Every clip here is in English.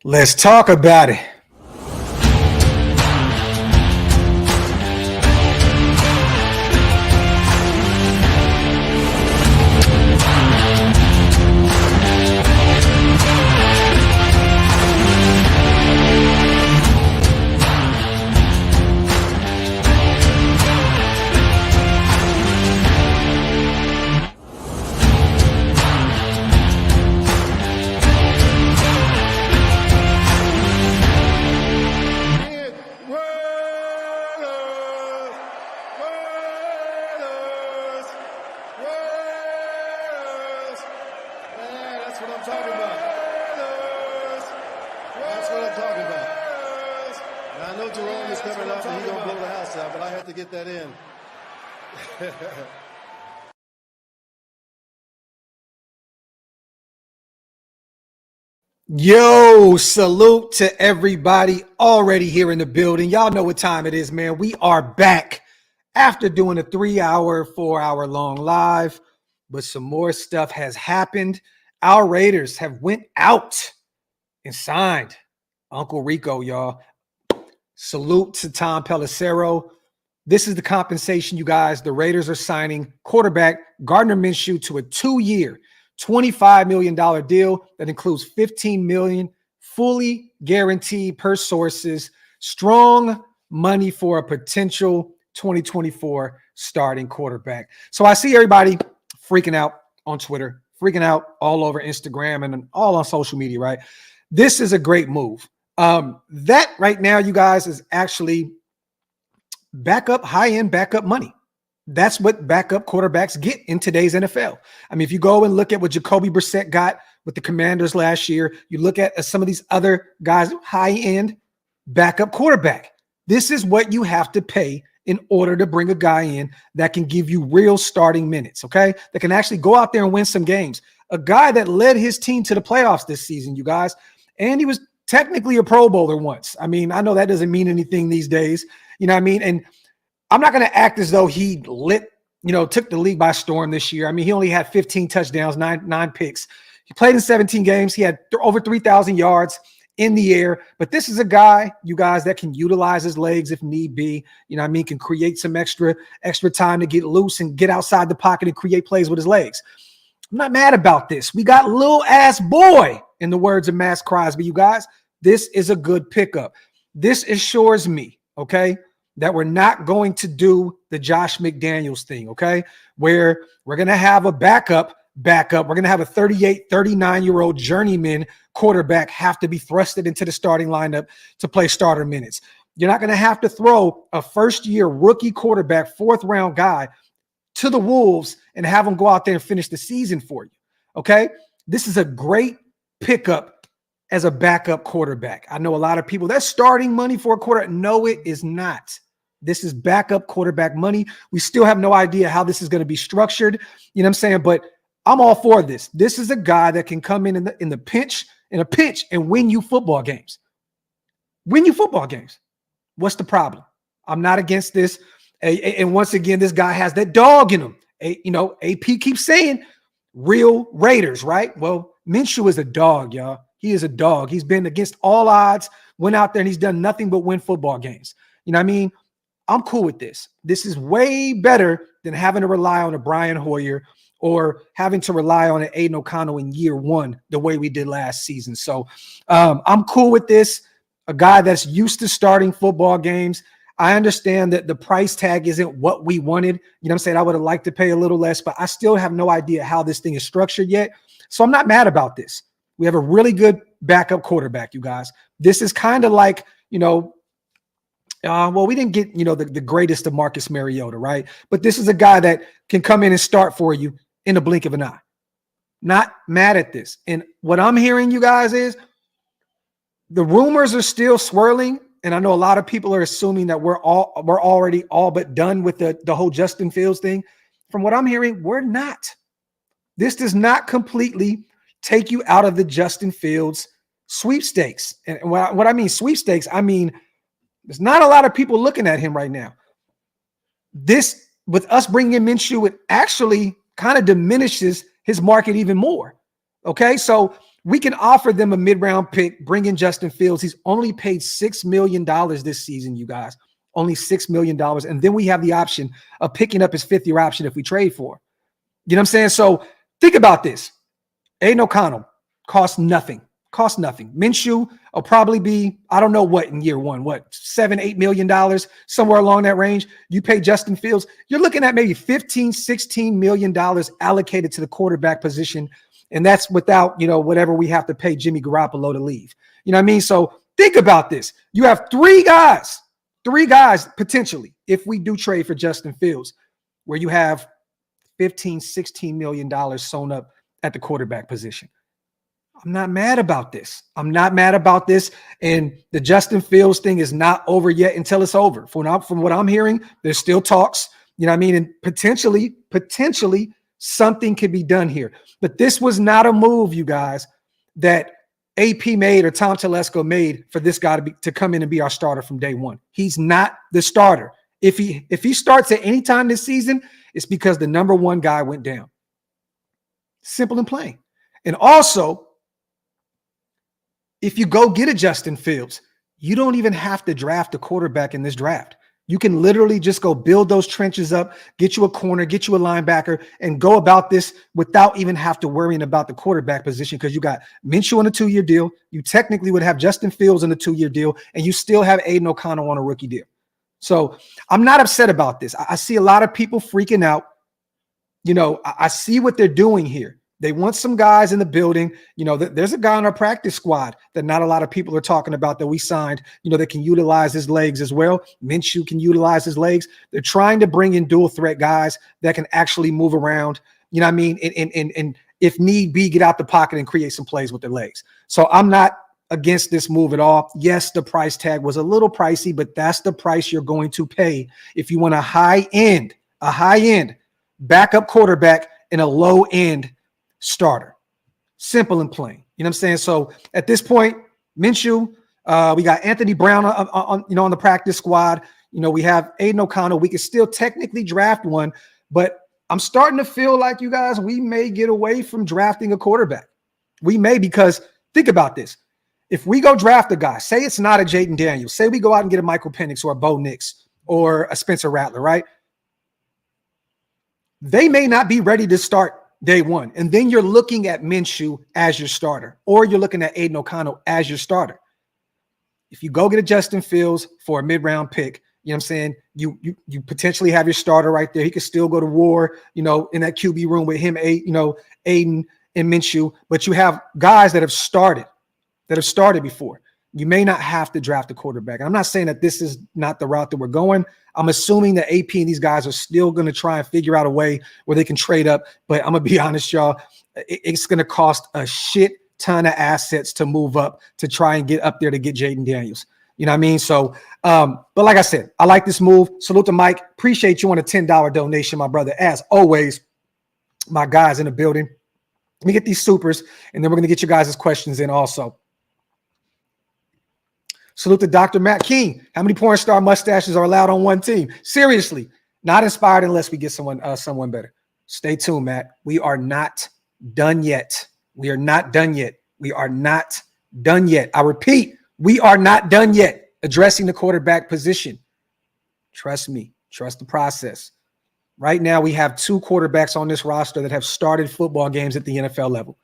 Let's talk about it. Yo, salute to everybody already here in the building. Y'all know what time it is, man. We are back after doing a 3-hour, 4-hour long live, but some more stuff has happened. Our Raiders have went out and signed Uncle Rico, y'all. Salute to Tom Pelissero. This is the compensation, you guys. The Raiders are signing quarterback Gardner Minshew to a 2-year, $25 million deal that includes $15 million fully guaranteed per sources. Strong money for a potential 2024 starting quarterback. So I see everybody freaking out on Twitter, freaking out all over Instagram and all on social media, right? This is a great move. That right now, you guys, is actually backup, high-end backup money. That's what backup quarterbacks get in today's NFL. I mean, if you go and look at what Jacoby Brissett got with the Commanders last year, you look at some of these other guys, high-end backup quarterback. This is what you have to pay in order to bring a guy in that can give you real starting minutes, okay? That can actually go out there and win some games. A guy that led his team to the playoffs this season, you guys, and he was technically a Pro Bowler once. I mean, I know that doesn't mean anything these days. You know what I mean? And I'm not going to act as though he took the league by storm this year. I mean, he only had 15 touchdowns, nine picks. He played in 17 games. He had over 3,000 yards in the air. But this is a guy, you guys, that can utilize his legs if need be. You know what I mean? Can create some extra time to get loose and get outside the pocket and create plays with his legs. I'm not mad about this. We got little ass boy, in the words of Max Crosby, you guys. This is a good pickup. This assures me, okay, that we're not going to do the Josh McDaniels thing, okay, where we're going to have a backup. We're going to have a 38, 39-year-old journeyman quarterback have to be thrusted into the starting lineup to play starter minutes. You're not going to have to throw a first-year rookie quarterback, fourth-round guy to the Wolves and have him go out there and finish the season for you, okay? This is a great pickup as a backup quarterback. I know a lot of people, that's starting money for a quarterback. No, it is not. This is backup quarterback money. We still have no idea how this is going to be structured. You know what I'm saying? But I'm all for this. This is a guy that can come in a pinch and win you football games. Win you football games. What's the problem? I'm not against this. And once again, this guy has that dog in him. AP keeps saying real Raiders, right? Well, Minshew is a dog, y'all. He is a dog. He's been against all odds, went out there and he's done nothing but win football games. You know what I mean? I'm cool with this. This is way better than having to rely on a Brian Hoyer or having to rely on an Aiden O'Connell in year one, the way we did last season. So I'm cool with this. A guy that's used to starting football games. I understand that the price tag isn't what we wanted. You know what I'm saying? I would have liked to pay a little less, but I still have no idea how this thing is structured yet. So I'm not mad about this. We have a really good backup quarterback, you guys. This is kind of like, we didn't get, the greatest of Marcus Mariota, right? But this is a guy that can come in and start for you in the blink of an eye. Not mad at this. And what I'm hearing, you guys, is the rumors are still swirling. And I know a lot of people are assuming that we're already all but done with the whole Justin Fields thing. From what I'm hearing, we're not. This does not completely take you out of the Justin Fields sweepstakes. And what I mean sweepstakes, I mean there's not a lot of people looking at him right now. This, with us bringing in Minshew, it actually kind of diminishes his market even more. Okay, so We can offer them a mid-round pick, bring in Justin Fields. He's only paid $6 million this season, you guys. Only $6 million. And then we have the option of picking up his fifth-year option if we trade for him. You know what I'm saying? So think about this. Aiden O'Connell costs nothing. Costs nothing. Minshew will probably be, I don't know what in year one, $7-8 million, somewhere along that range. You pay Justin Fields, you're looking at maybe $15-16 million allocated to the quarterback position. And that's without, whatever we have to pay Jimmy Garoppolo to leave. You know what I mean? So think about this. You have three guys potentially, if we do trade for Justin Fields, where you have $15-16 million sewn up at the quarterback position. I'm not mad about this. And the Justin Fields thing is not over yet until it's over. From what I'm hearing, there's still talks, you know what I mean? And potentially something could be done here. But this was not a move, you guys, that AP made or Tom Telesco made for this guy to come in and be our starter from day one. He's not the starter. If he starts at any time this season, it's because the number one guy went down. Simple and plain. And also, if you go get a Justin Fields, you don't even have to draft a quarterback in this draft. You can literally just go build those trenches up, get you a corner, get you a linebacker, and go about this without even have to worrying about the quarterback position because you got Minshew on a 2-year deal. You technically would have Justin Fields on a 2-year deal, and you still have Aiden O'Connell on a rookie deal. So I'm not upset about this. I see a lot of people freaking out. I see what they're doing here. They want some guys in the building. There's a guy on our practice squad that not a lot of people are talking about that we signed, that can utilize his legs as well. Minshew can utilize his legs. They're trying to bring in dual threat guys that can actually move around, you know what I mean? And if need be, get out the pocket and create some plays with their legs. So I'm not against this move at all. Yes, the price tag was a little pricey, but that's the price you're going to pay if you want a high-end backup quarterback and a low-end starter. Simple and plain. You know what I'm saying? So at this point, Minshew, we got Anthony Brown on the practice squad. We have Aiden O'Connell. We could still technically draft one, but I'm starting to feel like, you guys, we may get away from drafting a quarterback. We may, because think about this. If we go draft a guy, say it's not a Jaden Daniels, say we go out and get a Michael Penix or a Bo Nix or a Spencer Rattler, right? They may not be ready to start day one. And then you're looking at Minshew as your starter, or you're looking at Aiden O'Connell as your starter. If you go get a Justin Fields for a mid-round pick, you know what I'm saying? You potentially have your starter right there. He could still go to war, in that QB room with him, Aiden and Minshew, but you have guys that have started before. You may not have to draft a quarterback. And I'm not saying that this is not the route that we're going. I'm assuming that AP and these guys are still going to try and figure out a way where they can trade up. But I'm going to be honest, y'all, it's going to cost a shit ton of assets to move up to try and get up there to get Jaden Daniels. You know what I mean? So, but like I said, I like this move. Salute to Mike. Appreciate you on a $10 donation, my brother. As always, my guys in the building. Let me get these supers, and then we're going to get you guys' questions in also. Salute to Dr. Matt King. How many porn star mustaches are allowed on one team? Seriously, not inspired unless we get someone better. Stay tuned, Matt. We are not done yet. We are not done yet. We are not done yet. I repeat, we are not done yet addressing the quarterback position. Trust me. Trust the process. Right now, we have 2 quarterbacks on this roster that have started football games at the NFL level.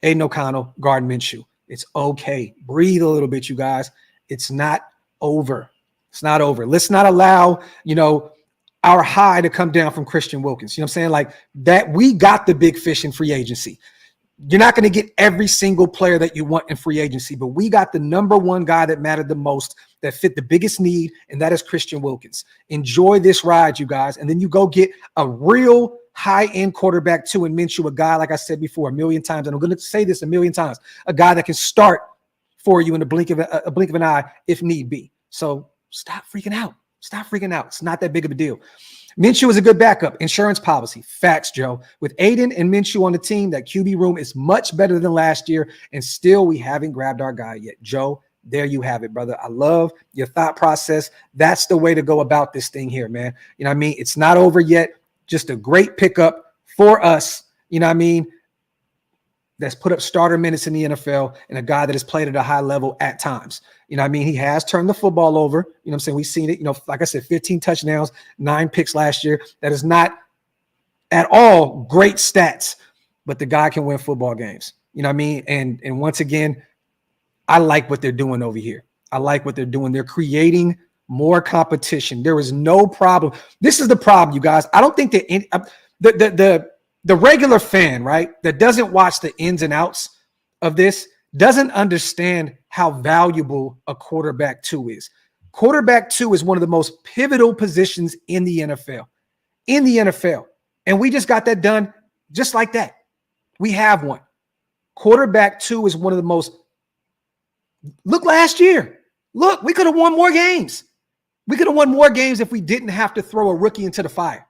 Aiden O'Connell, Gardner Minshew. It's okay. Breathe a little bit, you guys. It's not over. It's not over. Let's not allow, our high to come down from Christian Wilkins. You know what I'm saying? Like that, we got the big fish in free agency. You're not going to get every single player that you want in free agency, but we got the number one guy that mattered the most, that fit the biggest need, and that is Christian Wilkins. Enjoy this ride, you guys. And then you go get a real high-end quarterback too in Minshew, a guy, like I said before, a million times, and I'm going to say this a million times, a guy that can start for you in a blink of an eye if need be. So stop freaking out. Stop freaking out. It's not that big of a deal. Minshew is a good backup. Insurance policy. Facts, Joe. With Aiden and Minshew on the team, that QB room is much better than last year, and still we haven't grabbed our guy yet. Joe, there you have it, brother. I love your thought process. That's the way to go about this thing here, man. You know what I mean? It's not over yet. Just a great pickup for us. You know what I mean? that's put up starter minutes in the NFL and a guy that has played at a high level at times. You know what I mean? He has turned the football over. You know what I'm saying? We've seen it, you know, like I said, 15 touchdowns, 9 picks last year. That is not at all great stats, but the guy can win football games. You know what I mean? And once again, I like what they're doing over here. I like what they're doing. They're creating more competition. There is no problem. This is the problem, you guys. I don't think the regular fan, right, that doesn't watch the ins and outs of this doesn't understand how valuable a quarterback 2 is. Quarterback 2 is one of the most pivotal positions in the NFL. In the NFL. And we just got that done just like that. We have one. Quarterback 2 is one of the most. Look last year. Look, we could have won more games. We could have won more games if we didn't have to throw a rookie into the fire.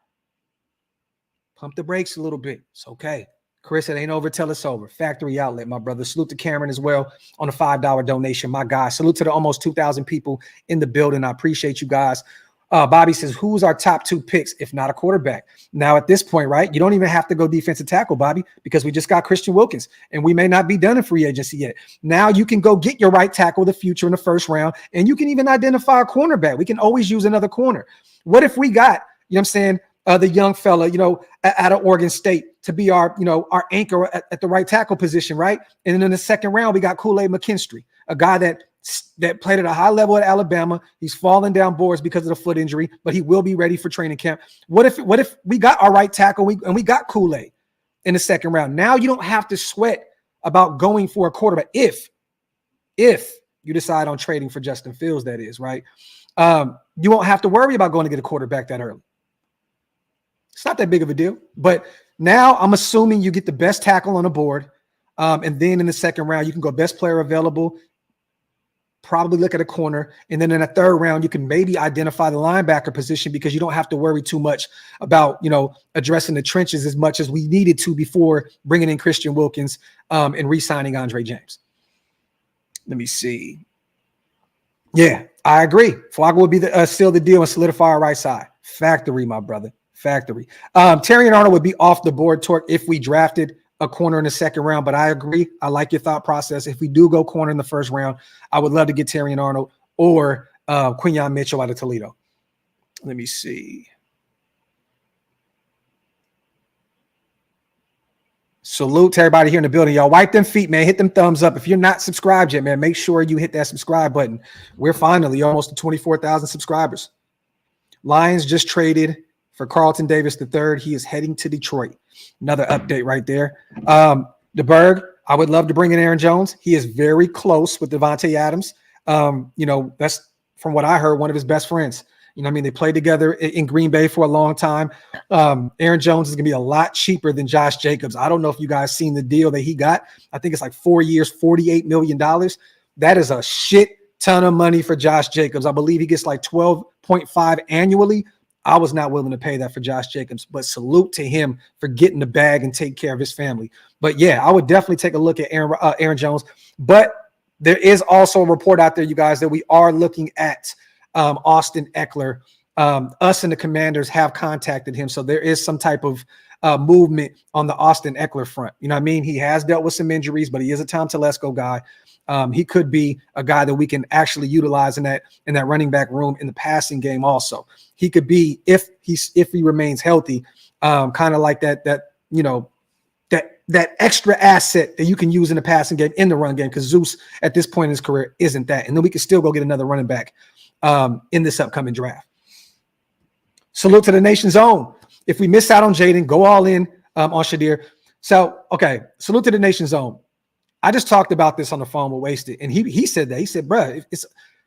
Pump the brakes a little bit. It's okay. Chris, it ain't over till it's over. Factory Outlet, my brother. Salute to Cameron as well on a $5 donation. My guy. Salute to the almost 2,000 people in the building. I appreciate you guys. Bobby says, who's our top 2 picks, if not a quarterback? Now, at this point, right, you don't even have to go defensive tackle, Bobby, because we just got Christian Wilkins, and we may not be done in free agency yet. Now you can go get your right tackle of the future in the first round, and you can even identify a cornerback. We can always use another corner. What if we got, you know what I'm saying, the young fella, you know, out of Oregon State to be our, you know, our anchor at the right tackle position, right? And then in the second round, we got Kool-Aid McKinstry, a guy that played at a high level at Alabama. He's fallen down boards because of the foot injury, but he will be ready for training camp. What if we got our right tackle and we got Kool-Aid in the second round? Now you don't have to sweat about going for a quarterback if you decide on trading for Justin Fields, that is, right? You won't have to worry about going to get a quarterback that early. It's not that big of a deal. But now I'm assuming you get the best tackle on the board, and then in the second round, you can go best player available, probably look at a corner, and then in a third round, you can maybe identify the linebacker position because you don't have to worry too much about, you know, addressing the trenches as much as we needed to before bringing in Christian Wilkins and re-signing Andre James. Let me see. Yeah, I agree. Flacco will be seal the deal and solidify our right side. Factory, my brother. Factory. Terry and Arnold would be off the board, Torque, if we drafted a corner in the second round, but I agree. I like your thought process. If we do go corner in the first round, I would love to get Terry and Arnold or Quinyon Mitchell out of Toledo. Let me see. Salute to everybody here in the building. Y'all wipe them feet, man. Hit them thumbs up. If you're not subscribed yet, man, make sure you hit that subscribe button. We're finally almost to 24,000 subscribers. Lions just traded for Carlton Davis III. He is heading to Detroit. Another update right there. The Berg, I would love to bring in Aaron Jones. He is very close with Devontae Adams. You know, that's from what I heard, one of his best friends. You know what I mean? They played together in Green Bay for a long time. Aaron Jones is going to be a lot cheaper than Josh Jacobs. I don't know if you guys seen the deal that he got. I think it's like 4 years, $48 million. That is a shit ton of money for Josh Jacobs. I believe he gets like 12.5 annually. I was not willing to pay that for Josh Jacobs, but salute to him for getting the bag and take care of his family. But yeah, I would definitely take a look at Aaron Jones. But there is also a report out there, you guys, that we are looking at Austin Eckler. Us and the Commanders have contacted him, so there is some type of movement on the Austin Eckler front. You know what I mean? He has dealt with some injuries, but he is a Tom Telesco guy. He could be a guy that we can actually utilize in that running back room in the passing game also. He could be, if he remains healthy, kind of like that extra asset that you can use in the passing game, in the run game, because Zeus at this point in his career isn't that. And then we can still go get another running back in this upcoming draft. Salute to the nation's own. If we miss out on Jaden, go all in on Shadir. So, okay, salute to the nation's own. I just talked about this on the phone with Wasted, and he said that. He said, bro,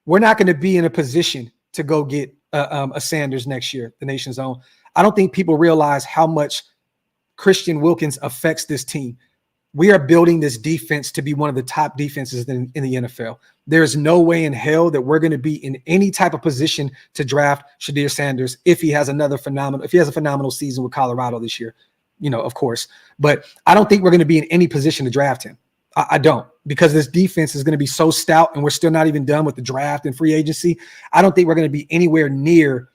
we're not going to be in a position to go get a Sanders next year, the nation's own. I don't think people realize how much Christian Wilkins affects this team. We are building this defense to be one of the top defenses in the NFL. There's no way in hell that we're going to be in any type of position to draft Shadir Sanders if he has a phenomenal season with Colorado this year, of course. But I don't think we're going to be in any position to draft him. I don't, because this defense is going to be so stout, and we're still not even done with the draft and free agency. I don't think we're going to be anywhere near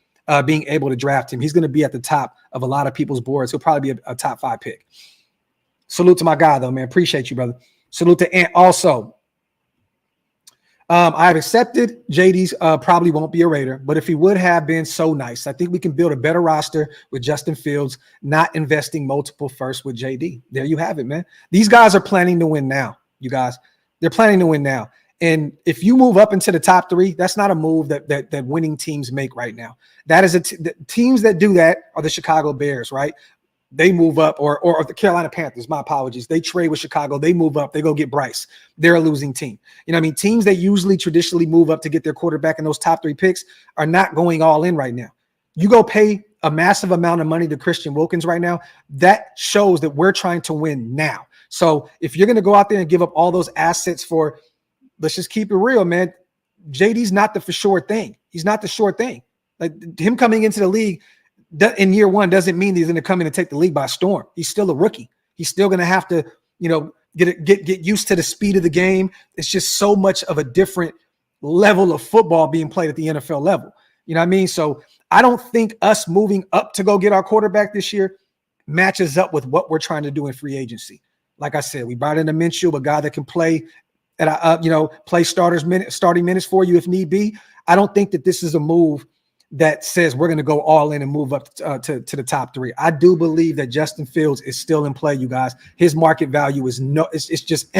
being able to draft him. He's going to be at the top of a lot of people's boards. He'll probably be a top 5 pick. Salute to my guy, though, man. Appreciate you, brother. Salute to Ant also. I have accepted JD's probably won't be a Raider, but if he would have been so nice, I think we can build a better roster with Justin Fields, not investing multiple firsts with JD. There you have it, man. These guys are planning to win now, you guys. They're planning to win now. And if you move up into the top three, that's not a move that winning teams make right now. That is the teams that do that are the Chicago Bears, right? They move up, or the Carolina Panthers, my apologies. They trade with Chicago. They move up. They go get Bryce. They're a losing team. You know what I mean? Teams that usually traditionally move up to get their quarterback in those top three picks are not going all in right now. You go pay a massive amount of money to Christian Wilkins right now. That shows that we're trying to win now. So if you're going to go out there and give up all those assets for, let's just keep it real, man. JD's not the for sure thing. He's not the sure thing. Like him coming into the league in year one doesn't mean he's going to come in and take the league by storm. He's still a rookie. He's still going to have to, get used to the speed of the game. It's just so much of a different level of football being played at the NFL level. You know what I mean? So I don't think us moving up to go get our quarterback this year matches up with what we're trying to do in free agency. Like I said, we brought in a Minshew, a guy that can play play starting minutes for you if need be. I don't think that this is a move that says we're going to go all in and move up to the top three. I do believe that Justin Fields is still in play, you guys. His market value is it's just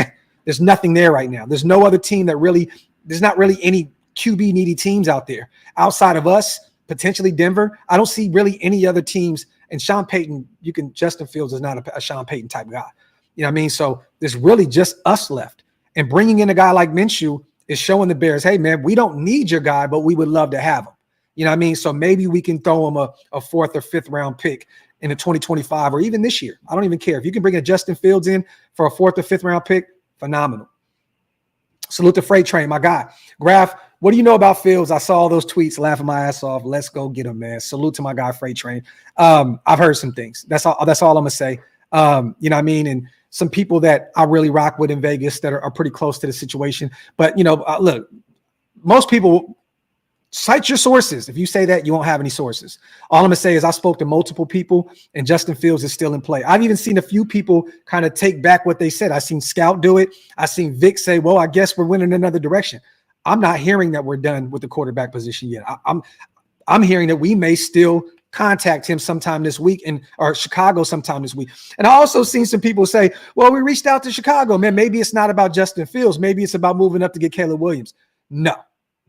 there's nothing there right now. There's no other team there's not really any QB needy teams out there outside of us, potentially Denver. I don't see really any other teams. And Sean Payton, Justin Fields is not a Sean Payton type guy. You know what I mean? So there's really just us left. And bringing in a guy like Minshew is showing the Bears, hey, man, we don't need your guy, but we would love to have him. You know what I mean? So maybe we can throw him a fourth or fifth round pick in the 2025 or even this year. I don't even care. If you can bring a Justin Fields in for a fourth or fifth round pick, phenomenal. Salute to Freight Train, my guy. Graphk, what do you know about Fields? I saw all those tweets, laughing my ass off. Let's go get him, man. Salute to my guy, Freight Train. I've heard some things. That's all I'm going to say. You know what I mean? And some people that I really rock with in Vegas that are pretty close to the situation. But, look, most people – cite your sources. If you say that, you won't have any sources. All I'm going to say is I spoke to multiple people, and Justin Fields is still in play. I've even seen a few people kind of take back what they said. I've seen Scout do it. I've seen Vic say, well, I guess we're winning another direction. I'm not hearing that we're done with the quarterback position yet. I'm hearing that we may still contact him sometime this week or Chicago sometime this week. And I also seen some people say, well, we reached out to Chicago. Man, maybe it's not about Justin Fields. Maybe it's about moving up to get Caleb Williams. No.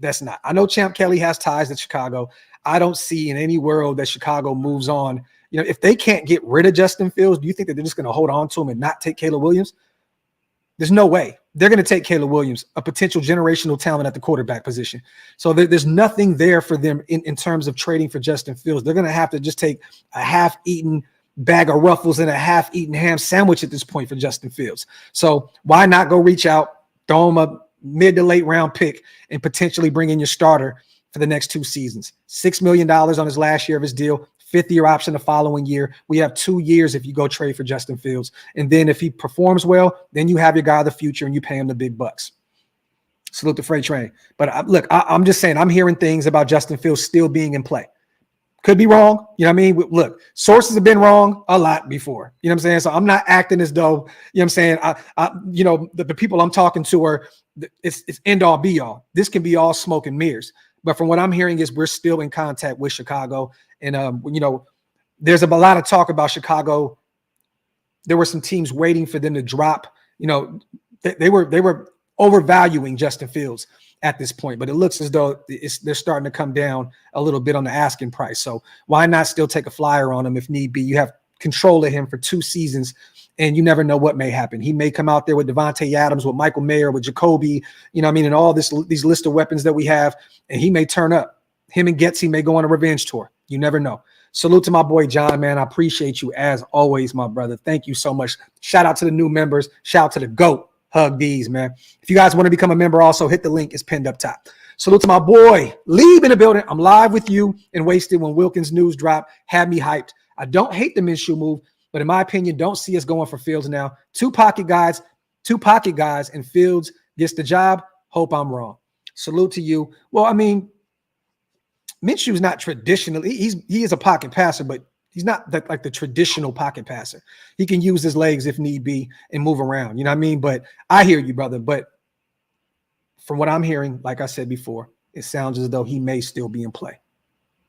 That's not. I know Champ Kelly has ties to Chicago. I don't see in any world that Chicago moves on. If they can't get rid of Justin Fields, do you think that they're just going to hold on to him and not take Caleb Williams? There's no way. They're going to take Caleb Williams, a potential generational talent at the quarterback position. So there's nothing there for them in terms of trading for Justin Fields. They're going to have to just take a half-eaten bag of Ruffles and a half-eaten ham sandwich at this point for Justin Fields. So why not go reach out, throw him a mid to late round pick and potentially bring in your starter for the next 2 seasons. $6 million on his last year of his deal, 5th-year option the following year. We have 2 years if you go trade for Justin Fields. And then if he performs well, then you have your guy of the future and you pay him the big bucks. Salute the Freight Train. But I'm just saying, I'm hearing things about Justin Fields still being in play. Could be wrong. You know what I mean? Look, sources have been wrong a lot before. You know what I'm saying? So I'm not acting as though, you know what I'm saying? The people I'm talking to are, it's end all be all. This can be all smoke and mirrors. But from what I'm hearing is we're still in contact with Chicago. And, there's a lot of talk about Chicago. There were some teams waiting for them to drop. They were overvaluing Justin Fields at this point, but it looks as though they're starting to come down a little bit on the asking price. So why not still take a flyer on him if need be? You have control of him for 2 seasons, and you never know what may happen. He may come out there with Devontae Adams, with Michael Mayer, with Jacoby, and all these list of weapons that we have, and he may turn up. Him and Getsy may go on a revenge tour. You never know. Salute to my boy John, man. I appreciate you as always, my brother. Thank you so much. Shout out to the new members. Shout out to the GOAT. Hug these, man. If you guys want to become a member, also hit the link. It's pinned up top. Salute to my boy Lieb in the building. I'm live with you and Wasted when Wilkins news drop. Had me hyped. I don't hate the Minshew move, but in my opinion, don't see us going for Fields now. Two pocket guys, and Fields gets the job. Hope I'm wrong. Salute to you. Well, I mean, Minshew's not traditionally. He is a pocket passer, but He's not like the traditional pocket passer. He can use his legs if need be and move around. You know what I mean? But I hear you, brother. But from what I'm hearing, like I said before, it sounds as though he may still be in play.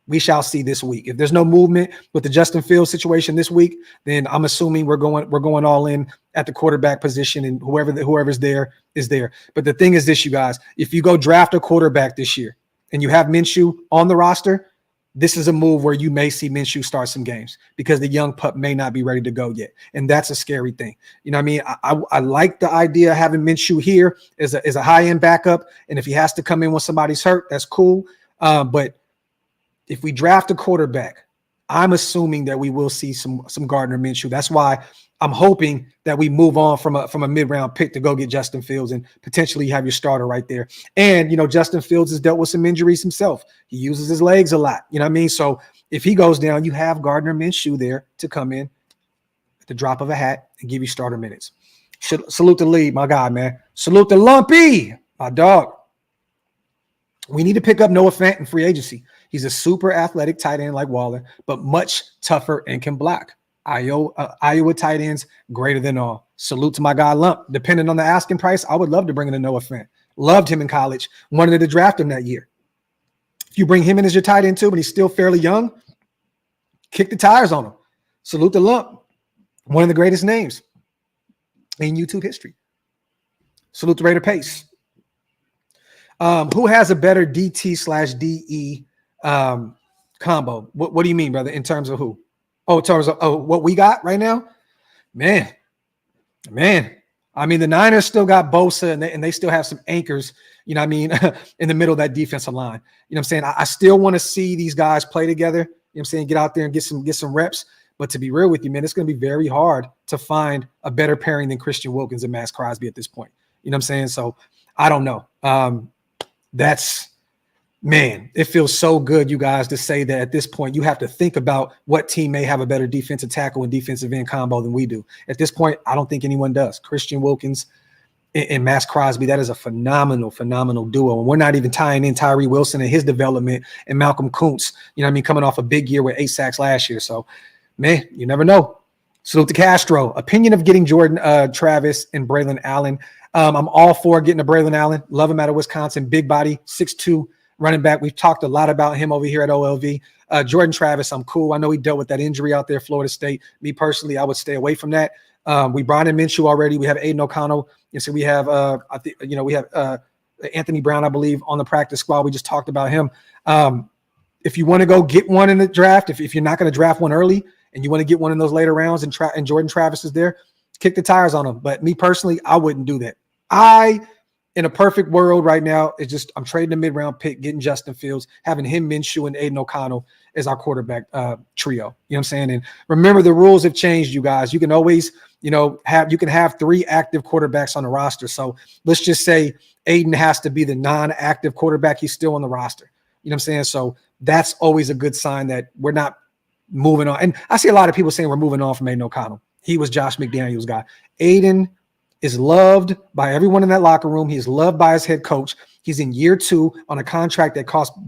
We shall see this week. If there's no movement with the Justin Fields situation this week, then I'm assuming we're going all in at the quarterback position, and whoever's there is there. But the thing is this, you guys, if you go draft a quarterback this year and you have Minshew on the roster, this is a move where you may see Minshew start some games because the young pup may not be ready to go yet. And that's a scary thing. You know what I mean? I like the idea of having Minshew here as a high-end backup. And if he has to come in when somebody's hurt, that's cool. But if we draft a quarterback, I'm assuming that we will see some Gardner Minshew. That's why I'm hoping that we move on from a mid-round pick to go get Justin Fields and potentially have your starter right there. And, Justin Fields has dealt with some injuries himself. He uses his legs a lot. You know what I mean? So if he goes down, you have Gardner Minshew there to come in at the drop of a hat and give you starter minutes. Salute the lead, my guy, man. Salute the Lumpy, my dog. We need to pick up Noah Fant in free agency. He's a super athletic tight end like Waller, but much tougher and can block. Iowa tight ends, greater than all. Salute to my guy Lump. Depending on the asking price, I would love to bring in a Noah Fant. Loved him in college. Wanted to draft him that year. If you bring him in as your tight end too, but he's still fairly young, kick the tires on him. Salute the Lump. One of the greatest names in YouTube history. Salute the Raider Pace. Who has a better DT/DE combo? What do you mean, brother? In terms of who? Oh, in terms of what we got right now? Man. I mean, the Niners still got Bosa and they still have some anchors, you know what I mean, in the middle of that defensive line. You know what I'm saying? I still want to see these guys play together. You know what I'm saying? Get out there and get some reps. But to be real with you, man, it's going to be very hard to find a better pairing than Christian Wilkins and Max Crosby at this point. You know what I'm saying? So I don't know. Man, it feels so good, you guys, to say that at this point you have to think about what team may have a better defensive tackle and defensive end combo than we do. At this point, I don't think anyone does. Christian Wilkins and Max Crosby, that is a phenomenal duo. And we're not even tying in Tyree Wilson and his development and Malcolm Kuntz, you know what I mean, coming off a big year with 8 sacks last year. So, man, you never know. Salute to Castro. Opinion of getting Jordan Travis and Braylon Allen. I'm all for getting a Braylon Allen. Love him out of Wisconsin. Big body, 6'2", running back. We've talked a lot about him over here at OLV. Jordan Travis, I'm cool. I know he dealt with that injury out there at Florida State. Me personally, I would stay away from that. We brought in Minshew already. We have Aiden O'Connell. And so we have, we have Anthony Brown, I believe, on the practice squad. We just talked about him. If you want to go get one in the draft, if you're not going to draft one early and you want to get one in those later rounds and Jordan Travis is there, kick the tires on him. But me personally, I wouldn't do that. In a perfect world right now, it's just I'm trading a mid-round pick, getting Justin Fields, having him, Minshew, and Aiden O'Connell as our quarterback trio. You know what I'm saying? And remember, the rules have changed, you guys. You can always, have 3 active quarterbacks on the roster. So let's just say Aiden has to be the non-active quarterback. He's still on the roster. You know what I'm saying? So that's always a good sign that we're not moving on. And I see a lot of people saying we're moving on from Aiden O'Connell. He was Josh McDaniels' guy. Aiden is loved by everyone in that locker room. He's loved by his head coach. He's in year 2 on a contract that costs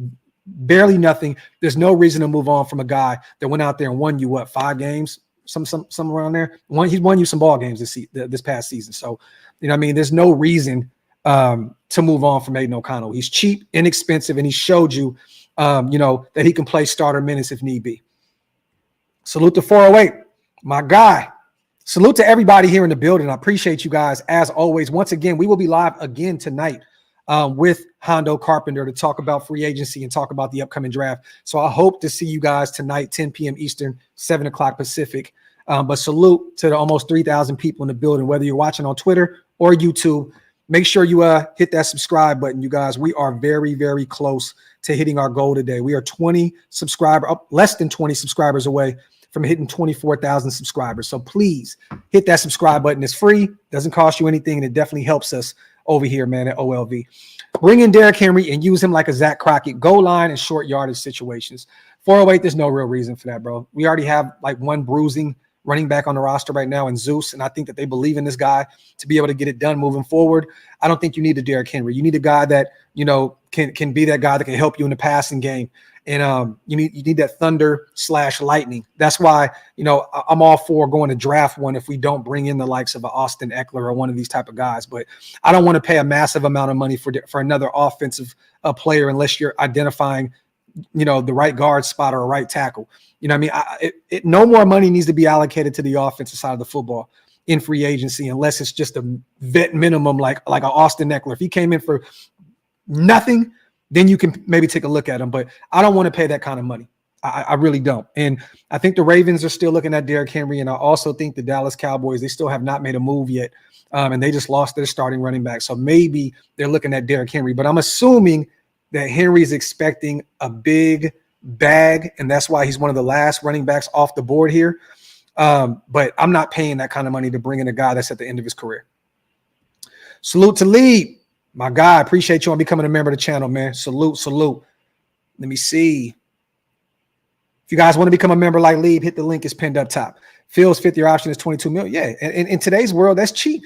barely nothing. There's no reason to move on from a guy that went out there and won you 5 games, some around there. He's won you some ball games this past season. So, you know what I mean? There's no reason to move on from Aiden O'Connell. He's cheap, inexpensive, and he showed you, that he can play starter minutes if need be. Salute to 408, my guy. Salute to everybody here in the building. I appreciate you guys as always. Once again, we will be live again tonight with Hondo Carpenter to talk about free agency and talk about the upcoming draft. So I hope to see you guys tonight, 10 p.m. Eastern, 7 o'clock Pacific. But salute to the almost 3,000 people in the building, whether you're watching on Twitter or YouTube. Make sure you hit that subscribe button, you guys. We are very, very close to hitting our goal today. We are less than 20 subscribers away from hitting 24,000 subscribers. So please hit that subscribe button. It's free, doesn't cost you anything, and it definitely helps us over here, man, at OLV. Bring in Derrick Henry and use him like a Zach Crockett, goal line and short yardage situations. 408, there's no real reason for that, bro. We already have like one bruising running back on the roster right now in Zeus, and I think that they believe in this guy to be able to get it done moving forward. I don't think you need a Derrick Henry. You need a guy that, can be that guy that can help you in the passing game And you need that thunder/lightning. That's why, I'm all for going to draft one if we don't bring in the likes of an Austin Eckler or one of these type of guys. But I don't want to pay a massive amount of money for another offensive player unless you're identifying, the right guard spot or a right tackle. No more money needs to be allocated to the offensive side of the football in free agency unless it's just a vet minimum like an Austin Eckler. If he came in for nothing, then you can maybe take a look at him. But I don't want to pay that kind of money. I really don't. And I think the Ravens are still looking at Derrick Henry. And I also think the Dallas Cowboys, they still have not made a move yet. And they just lost their starting running back. So maybe they're looking at Derrick Henry. But I'm assuming that Henry's expecting a big bag. And that's why he's one of the last running backs off the board here. But I'm not paying that kind of money to bring in a guy that's at the end of his career. Salute to Lee. My guy, appreciate you on becoming a member of the channel, man. Salute. Let me see. If you guys want to become a member like Lee, hit the link. It's pinned up top. Phil's fifth-year option is $22 million. Yeah, and in today's world, that's cheap.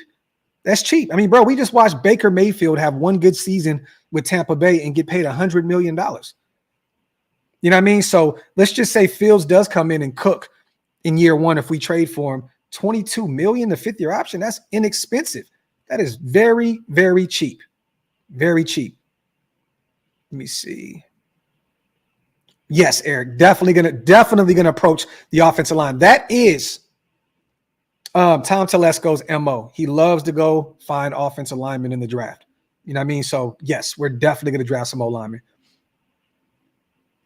That's cheap. I mean, bro, we just watched Baker Mayfield have one good season with Tampa Bay and get paid $100 million. You know what I mean? So let's just say Fields does come in and cook in year one if we trade for him. $22 million, the fifth-year option, that's inexpensive. That is very, very cheap. Very cheap. Let me see. Yes, Eric, definitely gonna approach the offensive line. That is Tom Telesco's MO. He loves to go find offensive linemen in the draft. You know what I mean? So yes, we're definitely gonna draft some O-linemen.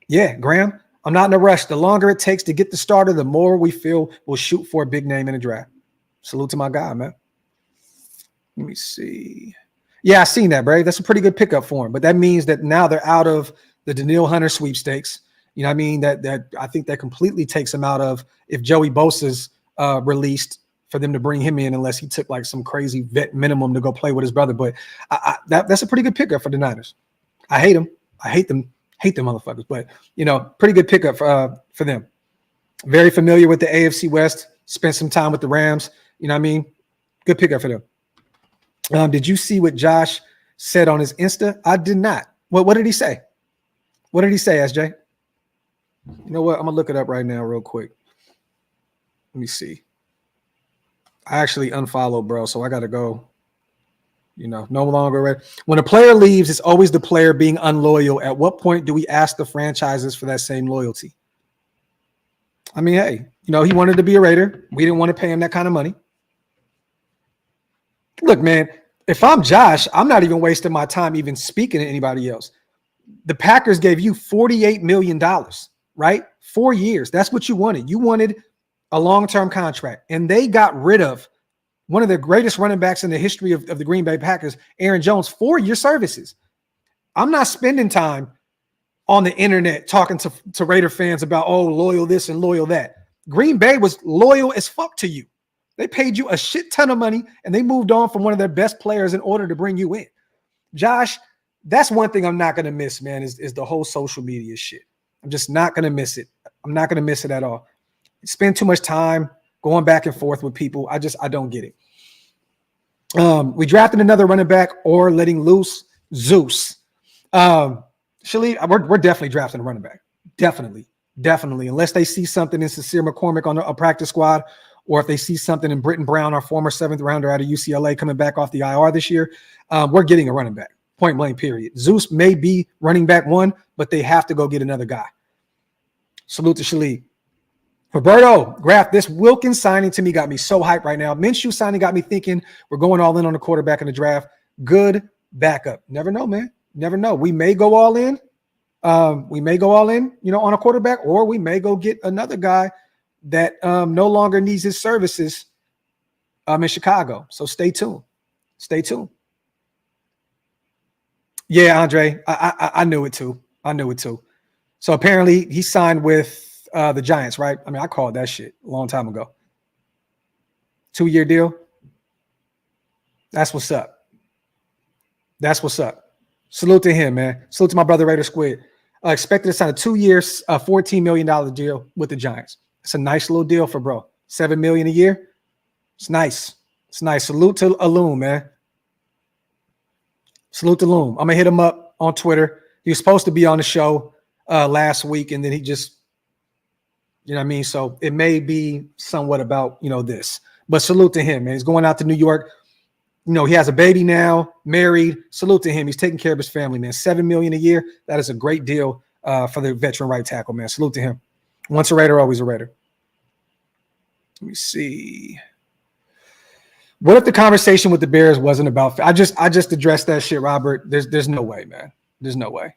Yeah, Graham, I'm not in a rush. The longer it takes to get the starter, the more we feel we'll shoot for a big name in the draft. Salute to my guy, man. Let me see. Yeah, I seen that, Brave. That's a pretty good pickup for him. But that means that now they're out of the Daniil Hunter sweepstakes. You know what I mean? That I think that completely takes him out of if Joey Bosa's released for them to bring him in unless he took like some crazy vet minimum to go play with his brother. But that's a pretty good pickup for the Niners. I hate them. I hate them motherfuckers. But, pretty good pickup for them. Very familiar with the AFC West. Spent some time with the Rams. You know what I mean? Good pickup for them. Did you see what Josh said on his Insta? I did not. What did he say? What did he say, SJ? You know what? I'm going to look it up right now real quick. Let me see. I actually unfollowed, bro, so I got to go. No longer ready. When a player leaves, it's always the player being unloyal. At what point do we ask the franchises for that same loyalty? I mean, hey, he wanted to be a Raider. We didn't want to pay him that kind of money. Look, man, if I'm Josh, I'm not even wasting my time even speaking to anybody else. The Packers gave you $48 million, right? 4 years. That's what you wanted. You wanted a long-term contract, and they got rid of one of the greatest running backs in the history of the Green Bay Packers, Aaron Jones, for your services. I'm not spending time on the internet talking to Raider fans about, loyal this and loyal that. Green Bay was loyal as fuck to you. They paid you a shit ton of money, and they moved on from one of their best players in order to bring you in. Josh, that's one thing I'm not going to miss, man, is the whole social media shit. I'm just not going to miss it. I'm not going to miss it at all. Spend too much time going back and forth with people. I don't get it. We drafted another running back or letting loose Zeus. Shalid, we're definitely drafting a running back. Definitely. Unless they see something in Sincere McCormick on a practice squad, or if they see something in Britton Brown, our former 7th rounder out of UCLA coming back off the IR this year, we're getting a running back, point blank, period. Zeus may be running back one, but they have to go get another guy. Salute to Shalid. Roberto, Graphk, this Wilkins signing to me got me so hyped right now. Minshew signing got me thinking we're going all in on the quarterback in the draft. Good backup. Never know, man. Never know. We may go all in. On a quarterback, or we may go get another guy that no longer needs his services in Chicago. So stay tuned. Yeah, Andre, I knew it too. So apparently he signed with the Giants, right? I mean, I called that shit a long time ago. 2-year deal. That's what's up. Salute to him, man. Salute to my brother Raider Squid. Expected to sign a 2 years, $14 million deal with the Giants. It's a nice little deal for bro. $7 million a year. It's nice. Salute to Alum, man. Salute to Loom. I'm gonna hit him up on Twitter. He was supposed to be on the show last week, and then he just, you know what I mean? So it may be somewhat about, this. But salute to him, man. He's going out to New York. He has a baby now, married. Salute to him. He's taking care of his family, man. $7 million a year. That is a great deal for the veteran right tackle, man. Salute to him. Once a Raider, always a Raider. Let me see. What if the conversation with the Bears wasn't about? I just addressed that shit, Robert. There's no way, man. There's no way.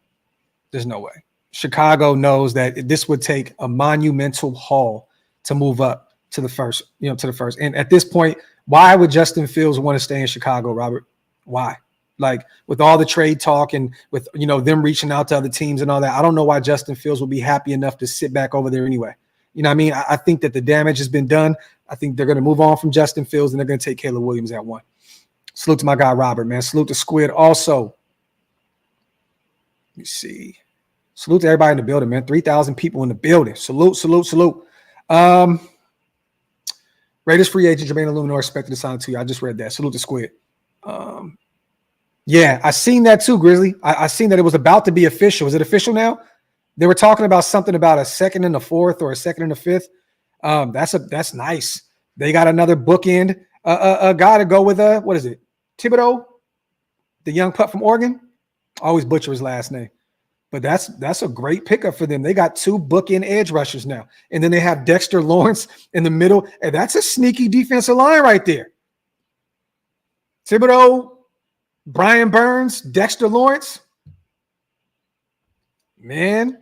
Chicago knows that this would take a monumental haul to move up to the first, And at this point, why would Justin Fields want to stay in Chicago, Robert? Why? Like, with all the trade talk and with, them reaching out to other teams and all that, I don't know why Justin Fields would be happy enough to sit back over there anyway. You know what I mean? I think that the damage has been done. I think they're going to move on from Justin Fields, and they're going to take Caleb Williams at 1. Salute to my guy, Robert, man. Salute to Squid also. Let me see. Salute to everybody in the building, man. 3,000 people in the building. Salute. Raiders free agent Jermaine Illuminor expected to sign to you. I just read that. Salute to Squid. Yeah, I seen that too, Grizzly. I seen that it was about to be official. Is it official now? They were talking about something about a second and a fourth or a second and a fifth. That's nice. They got another bookend. A guy to go with what is it? Thibodeau, the young pup from Oregon. I always butcher his last name. But that's a great pickup for them. They got 2 bookend edge rushers now. And then they have Dexter Lawrence in the middle. And that's a sneaky defensive line right there. Thibodeau, Brian Burns, Dexter Lawrence. Man,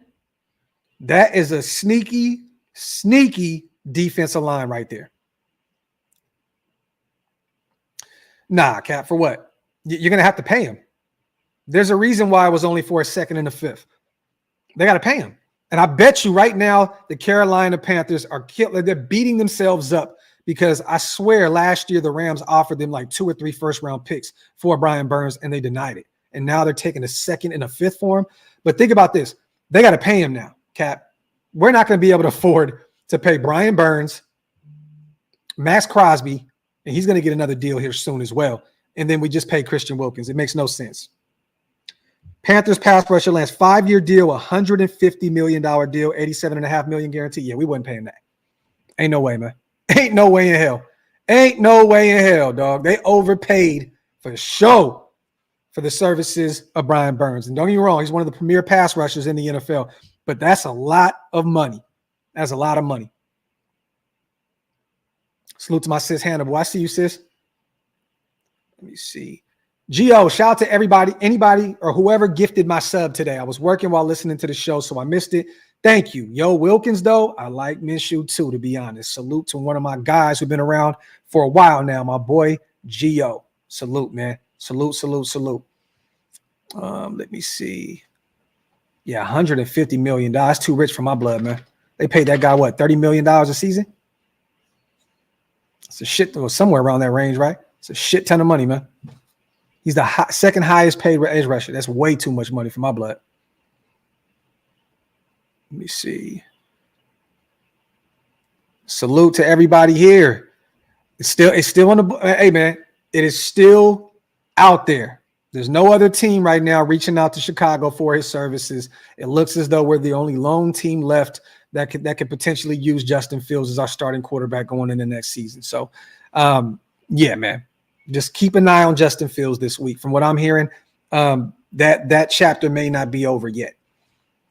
that is a sneaky defensive line right there. Nah, Cap, for what? You're going to have to pay him. There's a reason why it was only for a second and a fifth. They got to pay him. And I bet you right now the Carolina Panthers are they're beating themselves up because I swear last year the Rams offered them like 2 or 3 first-round picks for Brian Burns, and they denied it. And now they're taking a second and a fifth for him. But think about this. They got to pay him now, Cap. We're not going to be able to afford to pay Brian Burns, Max Crosby, and he's going to get another deal here soon as well. And then we just pay Christian Wilkins. It makes no sense. Panthers pass rusher lands 5-year deal, $150 million deal, $87.5 million guarantee. Yeah, we wasn't paying that. Ain't no way, man. Ain't no way in hell. Ain't no way in hell, dog. They overpaid for sure for the services of Brian Burns. And don't get me wrong, he's one of the premier pass rushers in the NFL. But that's a lot of money. That's a lot of money. Salute to my sis Hannibal. I see you, sis. Let me see. Gio, shout out to everybody, anybody or whoever gifted my sub today. I was working while listening to the show, so I missed it. Thank you. Yo, Wilkins, though, I like Minshew too, to be honest. Salute to one of my guys who've been around for a while now, my boy Gio. Salute, man. Salute. Let me see. Yeah, $150 million. That's too rich for my blood, man. They paid that guy, what, $30 million a season? It's a shit, or somewhere around that range, right? It's a shit ton of money, man. He's the second highest paid edge rusher. That's way too much money for my blood. Let me see. Salute to everybody here. It's still on the. Hey, man, it is still out there. There's no other team right now reaching out to Chicago for his services. It looks as though we're the only lone team left that could potentially use Justin Fields as our starting quarterback going into next season. So, yeah, man. Just keep an eye on Justin Fields this week. From what I'm hearing, that chapter may not be over yet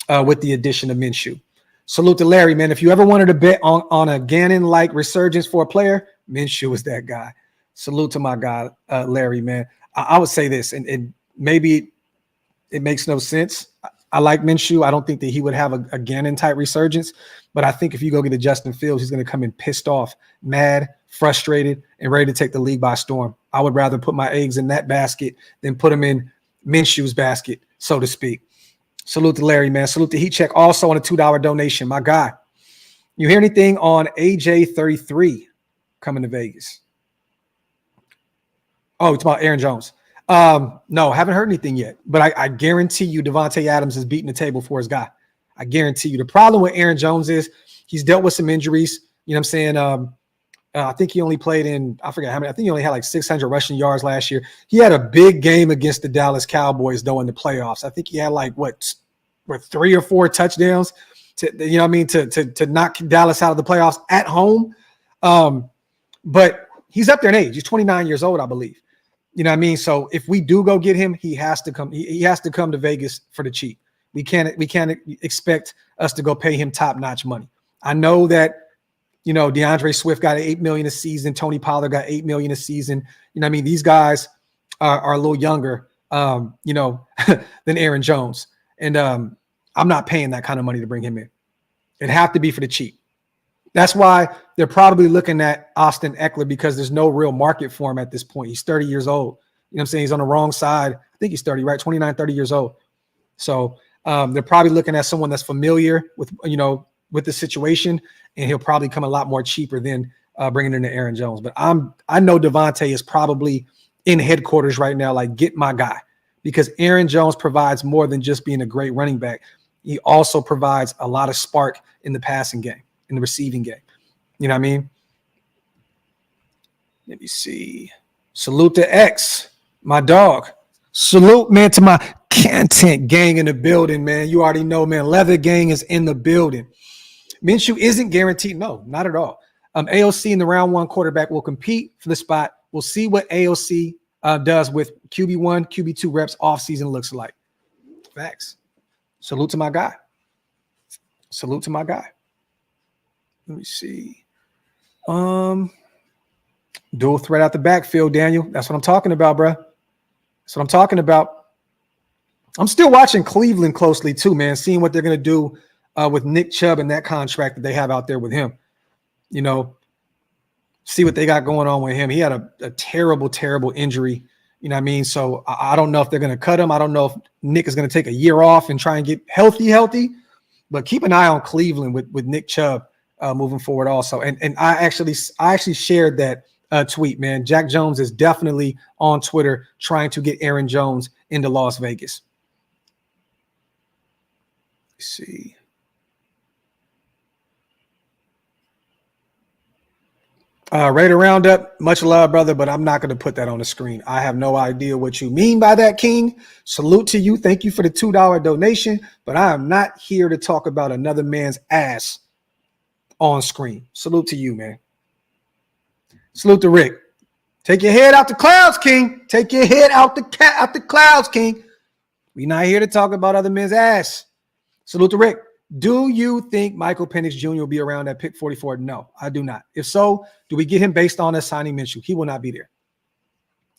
with the addition of Minshew. Salute to Larry, man. If you ever wanted to bet on a Gannon-like resurgence for a player, Minshew is that guy. Salute to my guy, Larry, man. I would say this, and maybe it makes no sense. I like Minshew. I don't think that he would have a Gannon-type resurgence, but I think if you go get a Justin Fields, he's going to come in pissed off, mad, frustrated, and ready to take the league by storm. I would rather put my eggs in that basket than put them in Minshew's basket, so to speak. Salute to Larry, man. Salute to Heat Check also on a $2 donation. My guy, you hear anything on AJ33 coming to Vegas? Oh, it's about Aaron Jones. No, haven't heard anything yet, but I guarantee you Devontae Adams is beating the table for his guy. I guarantee you. The problem with Aaron Jones is he's dealt with some injuries. You know what I'm saying? I think he only played in, I forget how many. I think he only had like 600 rushing yards last year. He had a big game against the Dallas Cowboys, though, in the playoffs. I think he had like, 3 or 4 touchdowns to, you know what I mean, to knock Dallas out of the playoffs at home. But he's up there in age. He's 29 years old, I believe. You know what I mean? So if we do go get him, he has to come. He has to come to Vegas for the cheap. We can't expect us to go pay him top-notch money. I know that, you know, DeAndre Swift got $8 million a season. Tony Pollard got $8 million a season. You know what I mean? These guys are a little younger, you know, than Aaron Jones. And I'm not paying that kind of money to bring him in. It'd have to be for the cheap. That's why they're probably looking at Austin Eckler, because there's no real market for him at this point. He's 30 years old. You know what I'm saying? He's on the wrong side. I think he's 30, right? 29, 30 years old. So they're probably looking at someone that's familiar with, you know, with the situation, and he'll probably come a lot more cheaper than bringing in Aaron Jones. But I know Devontae is probably in headquarters right now, like, get my guy, because Aaron Jones provides more than just being a great running back. He also provides a lot of spark in the passing game, in the receiving game. You know what I mean? Let me see. Salute to X, my dog. Salute, man, to my content gang in the building, man. You already know, man. Leather gang is in the building. Minshew isn't guaranteed. No, not at all. AOC in the round 1 quarterback will compete for the spot. We'll see what AOC does with QB1, QB2 reps offseason looks like. Facts. Salute to my guy. Salute to my guy. Let me see. Dual threat out the backfield, Daniel. That's what I'm talking about, bro. That's what I'm talking about. I'm still watching Cleveland closely too, man, seeing what they're going to do with Nick Chubb and that contract that they have out there with him. You know, see what they got going on with him. He had a terrible, terrible injury. You know what I mean? So I don't know if they're going to cut him. I don't know if Nick is going to take a year off and try and get healthy. But keep an eye on Cleveland with Nick Chubb moving forward also. And I actually shared that tweet, man. Jack Jones is definitely on Twitter trying to get Aaron Jones into Las Vegas. Let's see. Raider Roundup, much love, brother, but I'm not going to put that on the screen. I have no idea what you mean by that, King. Salute to you. Thank you for the $2 donation, but I am not here to talk about another man's ass on screen. Salute to you, man. Salute to Rick. Take your head out the clouds, King. Take your head out the clouds, King. We're not here to talk about other men's ass. Salute to Rick. Do you think Michael Penix Jr. will be around at pick 44? No, I do not. If so, do we get him based on us signing Minshew? He will not be there.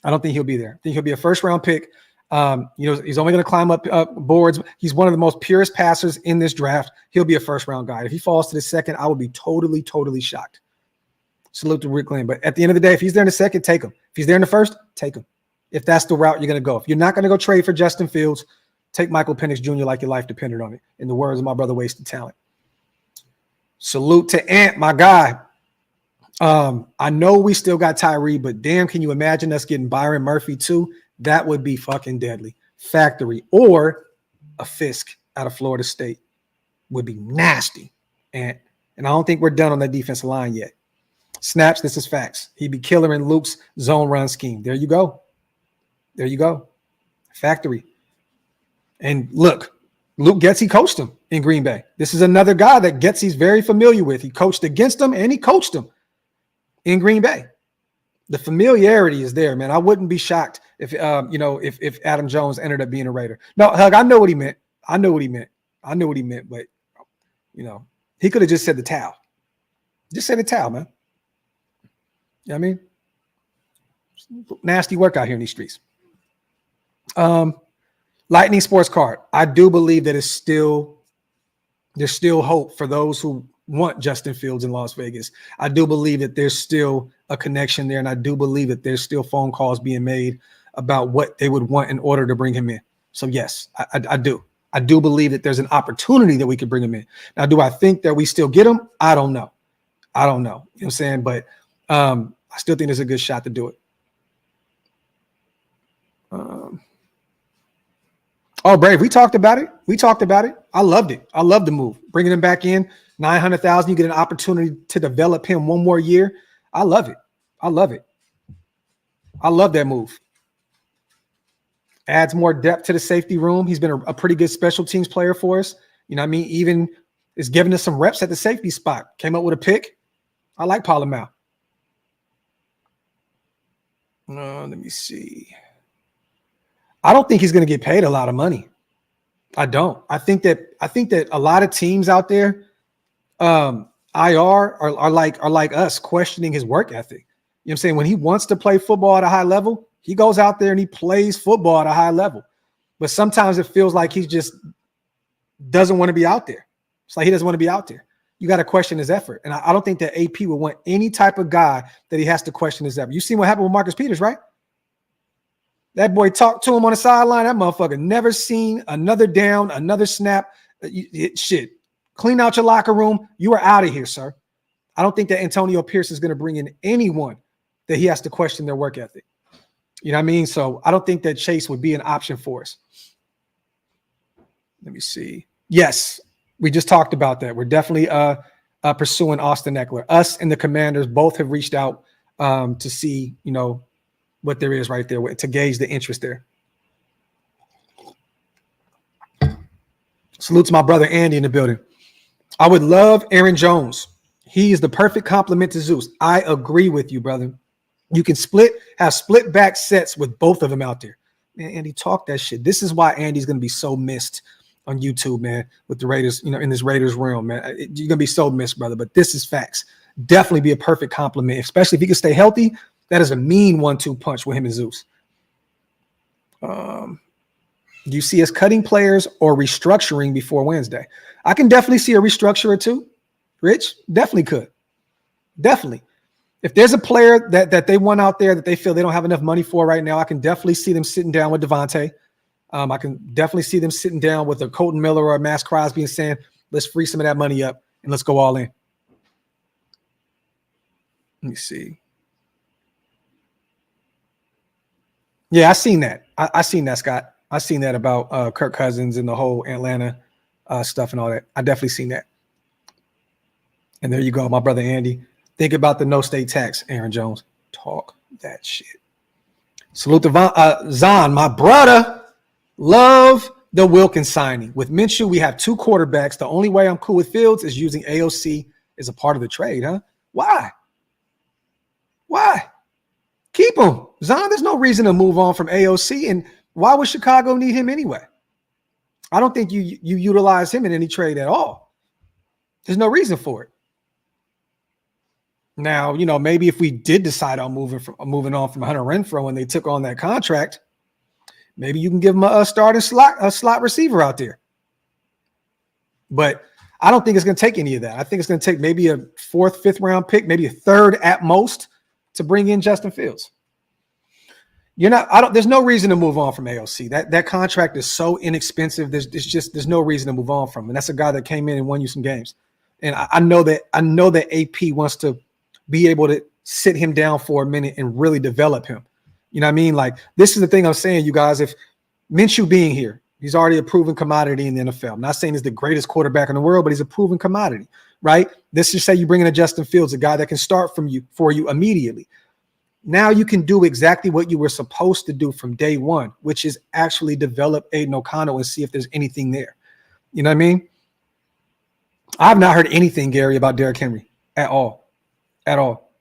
I don't think he'll be there. I think he'll be a first-round pick. You know, he's only going to climb up boards. He's one of the most purest passers in this draft. He'll be a first-round guy. If he falls to the second, I would be totally, totally shocked. Salute to Rick Lane. But at the end of the day, if he's there in the second, take him. If he's there in the first, take him. If that's the route you're going to go. If you're not going to go trade for Justin Fields, take Michael Penix Jr. like your life depended on it. In the words of my brother, Wasted Talent. Salute to Ant, my guy. I know we still got Tyree, but damn, can you imagine us getting Byron Murphy too? That would be fucking deadly. Factory or a Fisk out of Florida State would be nasty. And I don't think we're done on that defensive line yet. Snaps, this is facts. He'd be killer in Luke's zone run scheme. There you go. There you go. Factory. And look, Luke Getsy coached him in Green Bay. This is another guy that Getsy's very familiar with. He coached against him and he coached him in Green Bay. The familiarity is there, man. I wouldn't be shocked if if Adam Jones ended up being a Raider. No, Hug, I know what he meant. But he could have just said the towel. Just say the towel, man. You know what I mean? Nasty work out here in these streets. Lightning Sports Card. I do believe that there's still hope for those who want Justin Fields in Las Vegas. I do believe that there's still a connection there, and I do believe that there's still phone calls being made about what they would want in order to bring him in. So yes, I do. I do believe that there's an opportunity that we could bring him in. Now, do I think that we still get him? I don't know. You know what I'm saying? But I still think there's a good shot to do it. Oh, Brave, we talked about it. I loved it. I love the move. Bringing him back in, $900,000. You get an opportunity to develop him one more year. I love it. I love that move. Adds more depth to the safety room. He's been a pretty good special teams player for us. You know what I mean? Even is giving us some reps at the safety spot. Came up with a pick. I like Palomau. Let me see. I don't think he's going to get paid a lot of money. I don't. I think that a lot of teams out there, IR are like us, questioning his work ethic. You know what I'm saying? When he wants to play football at a high level, he goes out there and he plays football at a high level. But sometimes it feels like he just doesn't want to be out there. It's like he doesn't want to be out there. You got to question his effort. And I don't think that AP would want any type of guy that he has to question his effort. You seen what happened with Marcus Peters, right? That boy talked to him on the sideline. That motherfucker never seen another down, another snap. Shit. Clean out your locker room. You are out of here, sir. I don't think that Antonio Pierce is going to bring in anyone that he has to question their work ethic. You know what I mean? So I don't think that Chase would be an option for us. Let me see. Yes, we just talked about that. We're definitely pursuing Austin Eckler. Us and the Commanders both have reached out to see, you know, what there is right there to gauge the interest there. Salute to my brother Andy in the building. I would love Aaron Jones. He is the perfect complement to Zeus. I agree with you, brother. You can have split back sets with both of them out there. Man, Andy, talk that shit. This is why Andy's going to be so missed on YouTube, man, with the Raiders, you know, in this Raiders realm, man. You're going to be so missed, brother, but this is facts. Definitely be a perfect complement, especially if he can stay healthy. That is a mean 1-2 punch with him and Zeus. Do you see us cutting players or restructuring before Wednesday? I can definitely see a restructure or two. Rich, definitely could. Definitely. If there's a player that they want out there that they feel they don't have enough money for right now, I can definitely see them sitting down with Devontae. I can definitely see them sitting down with a Colton Miller or a Max Crosby and saying, let's free some of that money up and let's go all in. Let me see. Yeah, I seen that. I seen that, Scott. I seen that about Kirk Cousins and the whole Atlanta stuff and all that. I definitely seen that. And there you go, my brother Andy. Think about the no state tax, Aaron Jones. Talk that shit. Salute to Zahn, my brother. Love the Wilkins signing. With Minshew, we have 2 quarterbacks. The only way I'm cool with Fields is using AOC as a part of the trade, huh? Why? Keep him. Zahn, there's no reason to move on from AOC. And why would Chicago need him anyway? I don't think you utilize him in any trade at all. There's no reason for it. Now, you know, maybe if we did decide on moving on from Hunter Renfrow and they took on that contract, maybe you can give him a starting slot receiver out there. But I don't think it's going to take any of that. I think it's going to take maybe a 4th, 5th round pick, maybe a 3rd at most to bring in Justin Fields. There's no reason to move on from AOC. That contract is so inexpensive. There's no reason to move on from him. And that's a guy that came in and won you some games. And I know that AP wants to be able to sit him down for a minute and really develop him. You know what I mean? Like, this is the thing I'm saying, you guys. If Minshew being here, he's already a proven commodity in the NFL. I'm not saying he's the greatest quarterback in the world, but he's a proven commodity, right? Let's just say you bring in a Justin Fields, a guy that can start for you immediately. Now you can do exactly what you were supposed to do from day one, which is actually develop Aiden O'Connell and see if there's anything there. You know what I mean? I've not heard anything, Gary, about Derrick Henry at all. At all.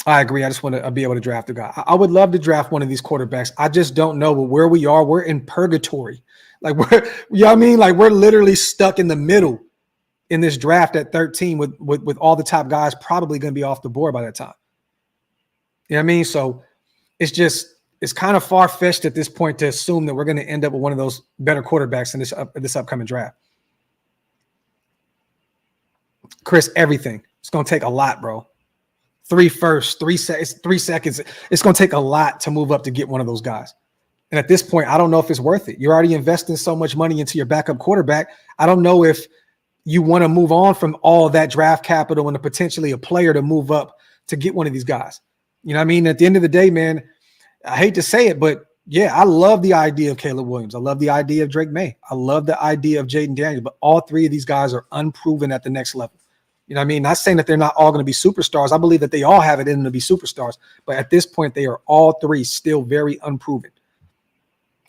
I agree. I just want to be able to draft a guy. I would love to draft one of these quarterbacks. I just don't know where we are. We're in purgatory. Like, you know what I mean? Like, we're literally stuck in the middle in this draft at 13 with all the top guys probably going to be off the board by that time. You know what I mean? So it's kind of far-fetched at this point to assume that we're going to end up with one of those better quarterbacks in this upcoming draft. Chris, everything. It's going to take a lot, bro. 3 firsts, 3 seconds. It's going to take a lot to move up to get one of those guys. And at this point, I don't know if it's worth it. You're already investing so much money into your backup quarterback. I don't know if you want to move on from all that draft capital and potentially a player to move up to get one of these guys. You know what I mean? At the end of the day, man, I hate to say it, but yeah, I love the idea of Caleb Williams. I love the idea of Drake May. I love the idea of Jaden Daniels, but all 3 of these guys are unproven at the next level. You know what I mean? Not saying that they're not all going to be superstars. I believe that they all have it in them to be superstars. But at this point, they are all 3 still very unproven.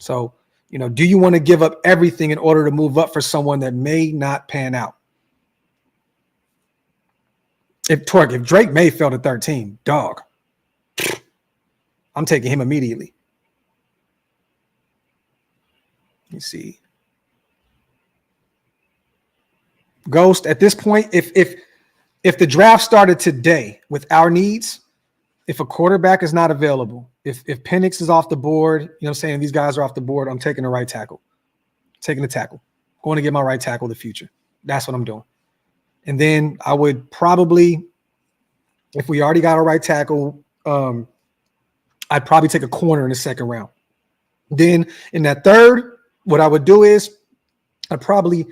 So, do you want to give up everything in order to move up for someone that may not pan out? If Drake May fell to 13, dog, I'm taking him immediately. Let me see. Ghost, at this point, if the draft started today with our needs, if a quarterback is not available, if Penix is off the board, these guys are off the board, I'm taking the right tackle. Taking the tackle. Going to get my right tackle the future. That's what I'm doing. And then I would probably, if we already got a right tackle, I'd probably take a corner in the second round. Then in that third, what I would do is I'd probably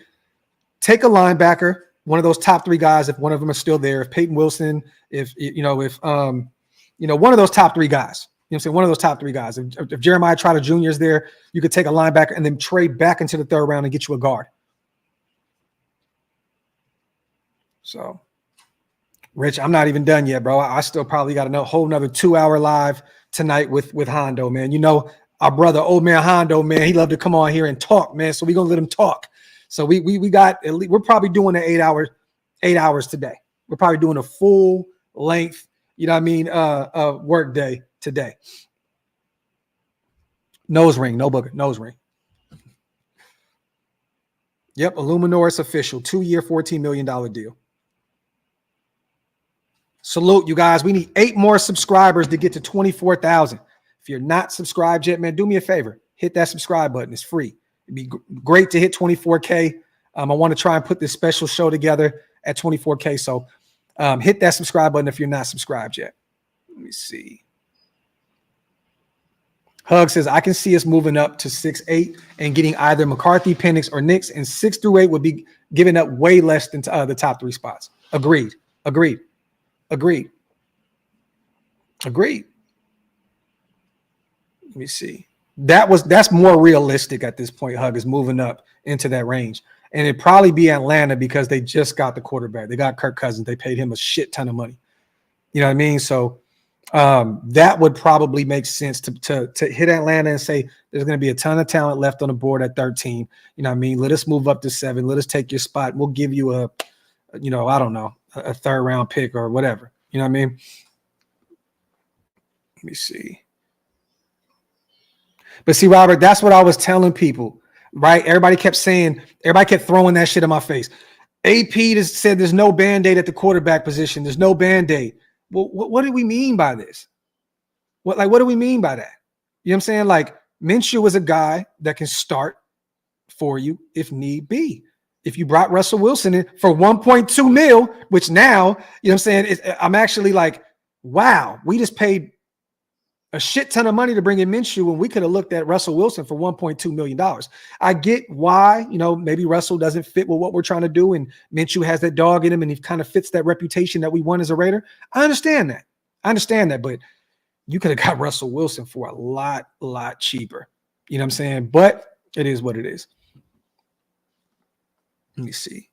take a linebacker, one of those top three guys, if one of them is still there, if Peyton Wilson, if one of those top three guys, one of those top three guys. If Jeremiah Trotter Jr. is there, you could take a linebacker and then trade back into the third round and get you a guard. So, Rich, I'm not even done yet, bro. I still probably got a whole another 2-hour live tonight with Hondo, man. Our brother, old man Hondo, man, he loved to come on here and talk, man. So we're gonna let him talk. So we got at least, we're probably doing the 8 hours today. We're probably doing a full length, work day today. Nose ring, no booger, nose ring. Yep, Illuminor official, 2-year, $14 million deal. Salute, you guys. We need 8 more subscribers to get to 24,000. If you're not subscribed yet, man, do me a favor. Hit that subscribe button. It's free. It'd be great to hit 24K. I want to try and put this special show together at 24K. So hit that subscribe button if you're not subscribed yet. Let me see. Hug says, I can see us moving up to 6-8 and getting either McCarthy, Penix, or Knicks, and 6 through 8 would be giving up way less than the top 3 spots. Agreed. Let me see. That's more realistic at this point. Hug is moving up into that range. And it'd probably be Atlanta because they just got the quarterback. They got Kirk Cousins. They paid him a shit ton of money. You know what I mean? So that would probably make sense to hit Atlanta and say there's going to be a ton of talent left on the board at 13. You know what I mean? Let us move up to 7. Let us take your spot. We'll give you a third round pick or whatever. You know what I mean? Let me see. But see, Robert, that's what I was telling people, right? Everybody kept throwing that shit in my face. AP just said there's no Band-Aid at the quarterback position. There's no Band-Aid. Well, what do we mean by this? What do we mean by that? You know what I'm saying? Like, Minshew is a guy that can start for you if need be. If you brought Russell Wilson in for 1.2 mil, which now, you know what I'm saying, I'm actually like, wow, we just paid a shit ton of money to bring in Minshew when we could have looked at Russell Wilson for $1.2 million. I get why, maybe Russell doesn't fit with what we're trying to do, and Minshew has that dog in him, and he kind of fits that reputation that we want as a Raider. I understand that, but you could have got Russell Wilson for a lot cheaper. You know what I'm saying? But it is what it is. Let me see.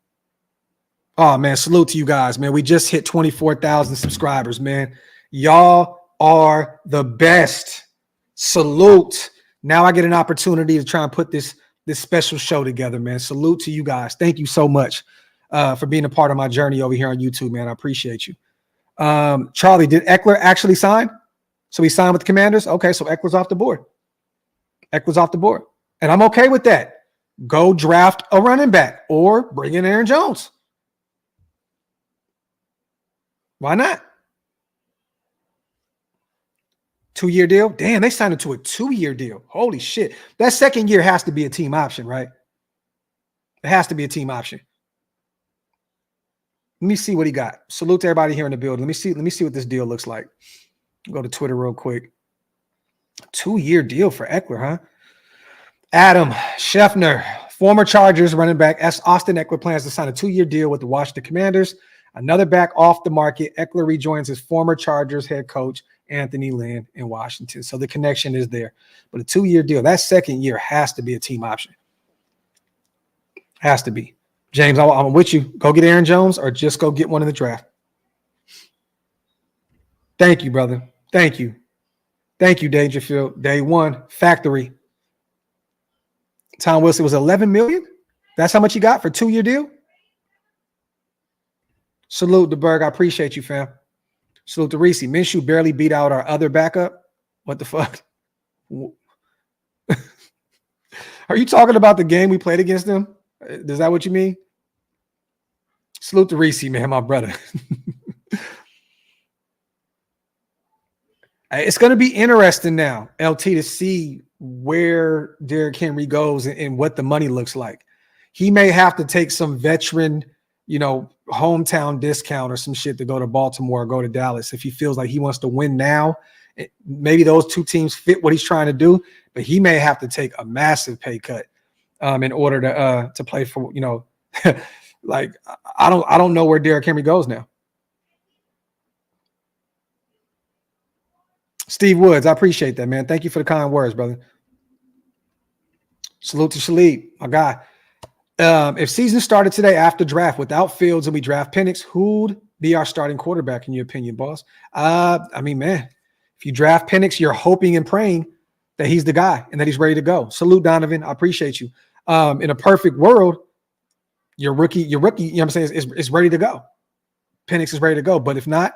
Oh, man, salute to you guys, man. We just hit 24,000 subscribers, man. Y'all are the best. Salute. Now I get an opportunity to try and put this special show together, man. Salute to you guys. Thank you so much for being a part of my journey over here on YouTube, man. I appreciate you. Charlie, did Eckler actually sign? So he signed with the Commanders? Okay, so Eckler's off the board. And I'm okay with that. Go draft a running back or bring in Aaron Jones. Why not? 2-year deal? Damn, they signed him to a 2-year deal. Holy shit. That second year has to be a team option, right? It has to be a team option. Let me see what he got. Salute to everybody here in the building. Let me see what this deal looks like. Go to Twitter real quick. 2-year deal for Eckler, huh? Adam Scheffner, former Chargers running back. Austin Eckler plans to sign a 2-year deal with the Washington Commanders. Another back off the market. Eckler rejoins his former Chargers head coach, Anthony Lynn, in Washington. So the connection is there. But a 2-year deal, that second year has to be a team option. Has to be. James, I'm with you. Go get Aaron Jones or just go get one in the draft. Thank you, brother. Thank you. Thank you, Dangerfield. Day one, factory. Tom Wilson was $11 million. That's how much you got for a 2-year deal. Salute to Berg. I appreciate you, fam. Salute to Reese. Minshew barely beat out our other backup. What the fuck? Are you talking about the game we played against them? Is that what you mean? Salute to Reese, man, my brother. It's going to be interesting now, LT, to see where Derrick Henry goes and what the money looks like. He may have to take some veteran, hometown discount or some shit to go to Baltimore or go to Dallas if he feels like he wants to win now. Maybe those two teams fit what he's trying to do, but he may have to take a massive pay cut in order to play for, like I don't know where Derrick Henry goes now. Steve Woods, I appreciate that, man. Thank you for the kind words, brother. Salute to Shalib, my guy. If season started today after draft without Fields and we draft Penix, who'd be our starting quarterback in your opinion, boss? Man, if you draft Penix, you're hoping and praying that he's the guy and that he's ready to go. Salute, Donovan. I appreciate you. In a perfect world, your rookie, you know what I'm saying, is ready to go. Penix is ready to go. But if not,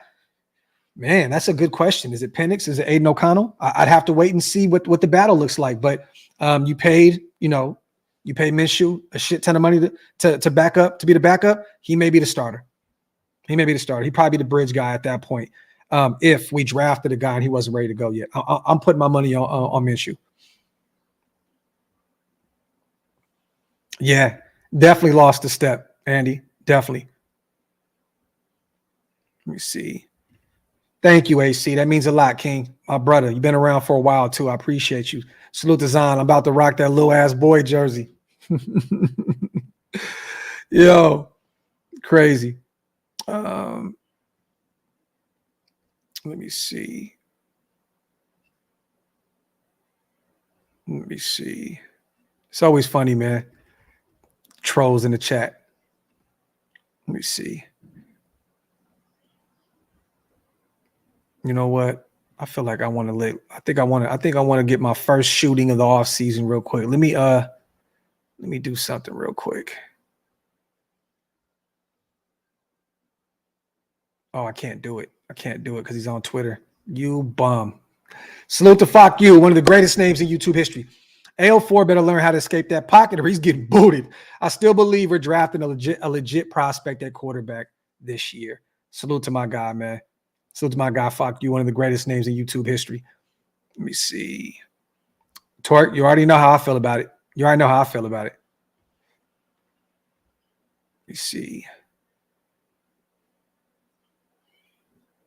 man, that's a good question. Is it Penix? Is it Aiden O'Connell? I'd have to wait and see what the battle looks like. But you paid Minshew a shit ton of money to back up, to be the backup. He may be the starter. He'd probably be the bridge guy at that point. If we drafted a guy and he wasn't ready to go yet, I'm putting my money on Minshew. Yeah, definitely lost a step, Andy. Definitely. Let me see. Thank you, AC. That means a lot, King. My brother, you've been around for a while, too. I appreciate you. Salute to Zion. I'm about to rock that little-ass boy jersey. Yo, crazy. Let me see. It's always funny, man. Trolls in the chat. Let me see. You know what? I feel like I want to I think I want to get my first shooting of the off season real quick. Let me do something real quick. Oh, I can't do it because he's on Twitter. You bum. Salute to Fuck You, one of the greatest names in YouTube history. AO4 better learn how to escape that pocket or he's getting booted. I still believe we're drafting a legit prospect at quarterback this year. Salute to my guy, man. Salute to my guy, Fuck You, one of the greatest names in YouTube history. Let me see. Torque, you already know how I feel about it. Let me see.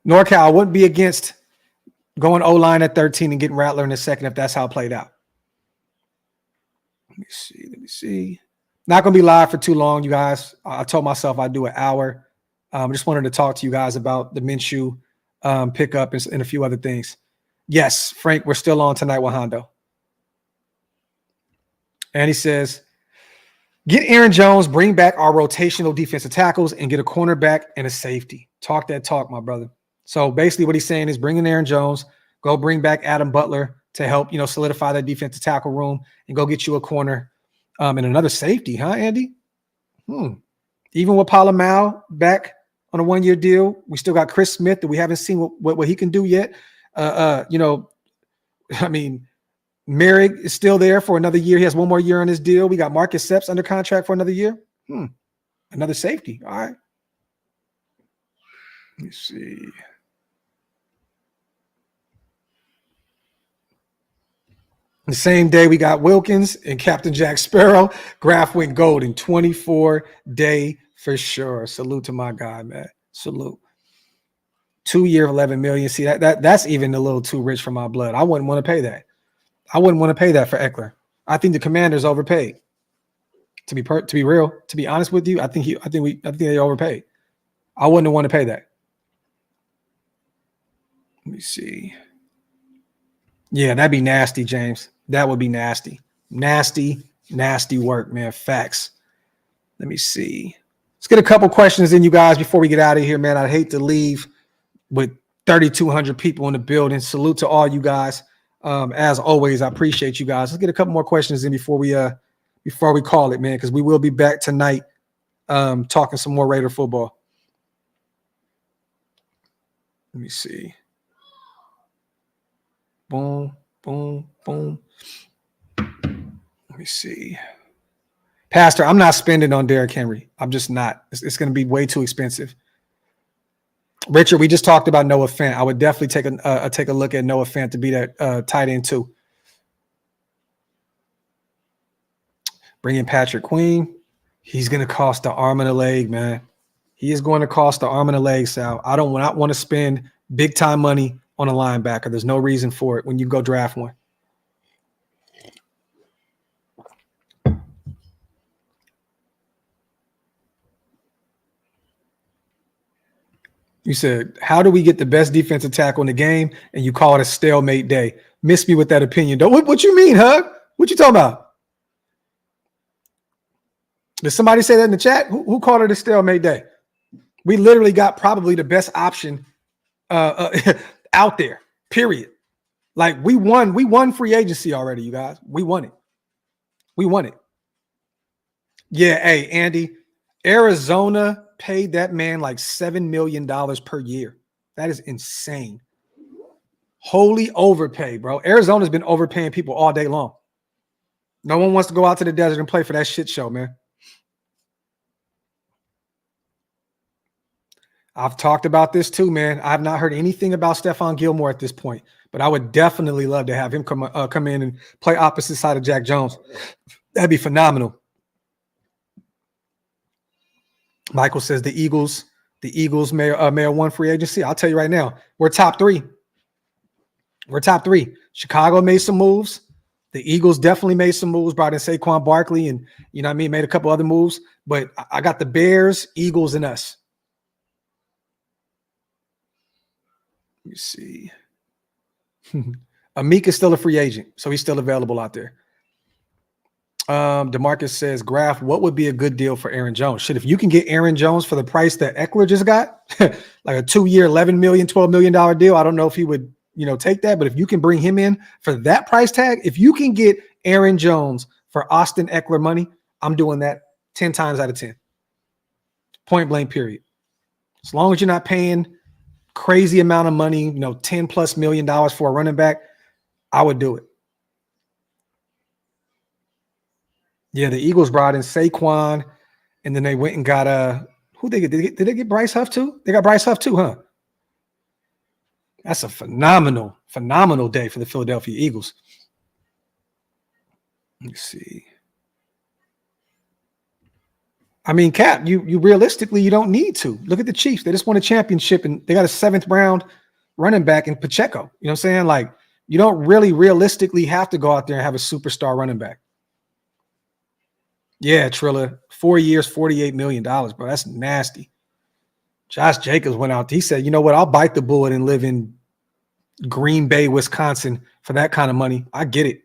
NorCal wouldn't be against going O-line at 13 and getting Rattler in a second if that's how it played out. Let me see. Not going to be live for too long, you guys. I told myself I'd do an hour. Just wanted to talk to you guys about the Minshew pickup and a few other things. Yes, Frank, we're still on tonight with Hondo. And he says, get Aaron Jones, bring back our rotational defensive tackles, and get a cornerback and a safety. Talk that talk, my brother. So basically what he's saying is bring in Aaron Jones, go bring back Adam Butler to help, solidify that defensive tackle room and go get you a corner and another safety, huh, Andy? Even with Palomau back on a 1-year deal, we still got Chris Smith that we haven't seen what he can do yet. Merrick is still there for another year. He has 1 more year on his deal. We got Marcus Sepps under contract for another year. Another safety. All right. Let me see. The same day, we got Wilkins and Captain Jack Sparrow. Graphk went gold in 24-day for sure. Salute to my guy, man. Salute. 2-year, $11 million. See, that's even a little too rich for my blood. I wouldn't want to pay that. I wouldn't want to pay that for Eckler. I think the Commanders overpaid. To be real, to be honest with you, I think they overpaid. I wouldn't want to pay that. Let me see. Yeah, that'd be nasty, James. That would be nasty. Nasty work, man. Facts. Let me see. Let's get a couple questions in, you guys, before we get out of here, man. I'd hate to leave with 3,200 people in the building. Salute to all you guys. As always, I appreciate you guys. Let's get a couple more questions in before we before we call it, man, because we will be back tonight talking some more Raider football. Let me see. Boom, boom, boom. Let me see. Pastor, I'm not spending on Derrick Henry. I'm just not. It's going to be way too expensive. Richard, we just talked about Noah Fant. I would definitely take a look at Noah Fant to be that tight end too. Bring in Patrick Queen. He's going to cost the arm and a leg, man. He is going to cost the arm and a leg, Sal. I don't want to spend big time money on a linebacker. There's no reason for it when you go draft one. You said, how do we get the best defensive tackle in the game? And you call it a stalemate day. Miss me with that opinion. What you mean, Hug? What you talking about? Did somebody say that in the chat? Who called it a stalemate day? We literally got probably the best option out there, period. Like we won free agency already, you guys. We won it. Yeah, hey, Andy, Arizona paid that man like $7 million per year. That is insane. Holy overpay, bro. Arizona's been overpaying people all day long. No one wants to go out to the desert and play for that shit show, man. I've talked about this too, man. I've not heard anything about Stephon Gilmore at this point, but I would definitely love to have him come in and play opposite side of Jack Jones. That'd be phenomenal. Michael says the Eagles may have won free agency. I'll tell you right now, we're top three. Chicago made some moves. The Eagles definitely made some moves, brought in Saquon Barkley and, you know what I mean, made a couple other moves. But I got the Bears, Eagles, and us. Let me see. Amik is still a free agent, so he's still available out there. DeMarcus says, Graphk, what would be a good deal for Aaron Jones? Shit, if you can get Aaron Jones for the price that Eckler just got, like a 2-year, $11 million, $12 million deal, I don't know if he would, take that. But if you can bring him in for that price tag, if you can get Aaron Jones for Austin Eckler money, I'm doing that 10 times out of 10. Point blank, period. As long as you're not paying crazy amount of money, $10+ million for a running back, I would do it. Yeah, the Eagles brought in Saquon, and then they went and got who they get? Did they get Bryce Huff too? They got Bryce Huff too, huh? That's a phenomenal day for the Philadelphia Eagles. Let's see. I mean, Cap, you realistically, you don't need to. Look at the Chiefs. They just won a championship, and they got a 7th round running back in Pacheco. You know what I'm saying? Like, you don't really realistically have to go out there and have a superstar running back. Yeah, Trilla, 4 years, $48 million, bro. That's nasty. Josh Jacobs went out. He said, you know what? I'll bite the bullet and live in Green Bay, Wisconsin for that kind of money. I get it.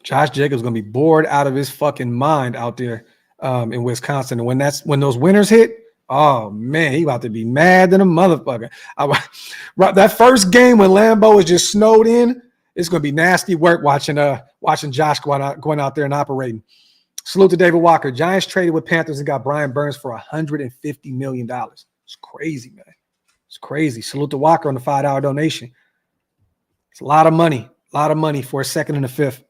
Josh Jacobs going to be bored out of his fucking mind out there in Wisconsin. And when those winners hit, oh, man, he about to be mad than a motherfucker. That first game when Lambeau was just snowed in, it's going to be nasty work watching Josh going out there and operating. Salute to David Walker. Giants traded with Panthers and got Brian Burns for $150 million. It's crazy, man. It's crazy. Salute to Walker on the $5 donation. It's a lot of money for a 2nd and a 5th.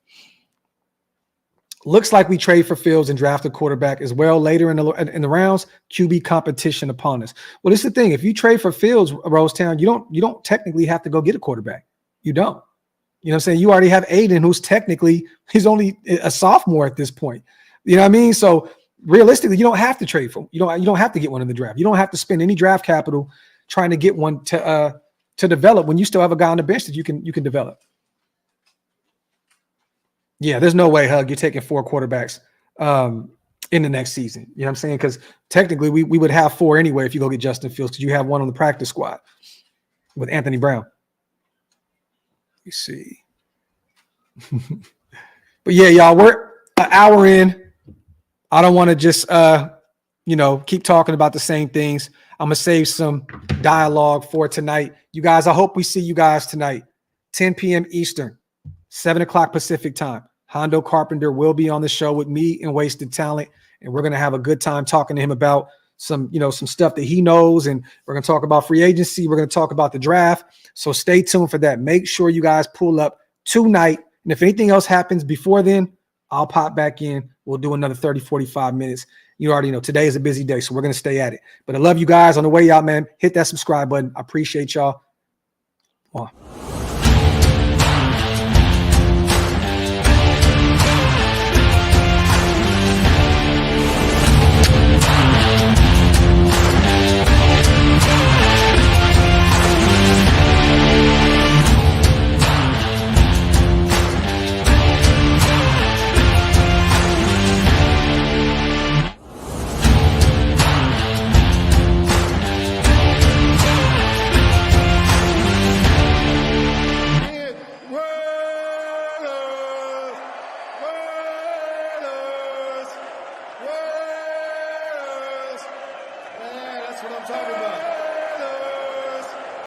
Looks like we trade for Fields and draft a quarterback as well later in the rounds. QB competition upon us. Well, this is the thing. If you trade for Fields, Rosetown, you don't technically have to go get a quarterback. You don't. You know what I'm saying? You already have Aiden, who's technically, he's only a sophomore at this point. You know what I mean? So realistically, you don't have to trade for him. You don't have to get one in the draft. You don't have to spend any draft capital trying to get one to develop when you still have a guy on the bench that you can develop. Yeah, there's no way, Hug, you're taking 4 quarterbacks in the next season. You know what I'm saying? Because technically we would have 4 anyway if you go get Justin Fields, because you have one on the practice squad with Anthony Brown. Let me see. But yeah, y'all, we're an hour in. I don't want to just keep talking about the same things. I'm gonna save some dialogue for tonight. You guys, I hope we see you guys tonight, 10 p.m. Eastern, 7 o'clock Pacific time. Hondo Carpenter will be on the show with me and Wasted Talent, and we're going to have a good time talking to him about some stuff that he knows, and we're going to talk about free agency. We're going to talk about the draft. So stay tuned for that. Make sure you guys pull up tonight, and if anything else happens before then, I'll pop back in. We'll do another 30, 45 minutes. You already know today is a busy day, so we're going to stay at it. But I love you guys. On the way out, man, hit that subscribe button. I appreciate y'all. Come on.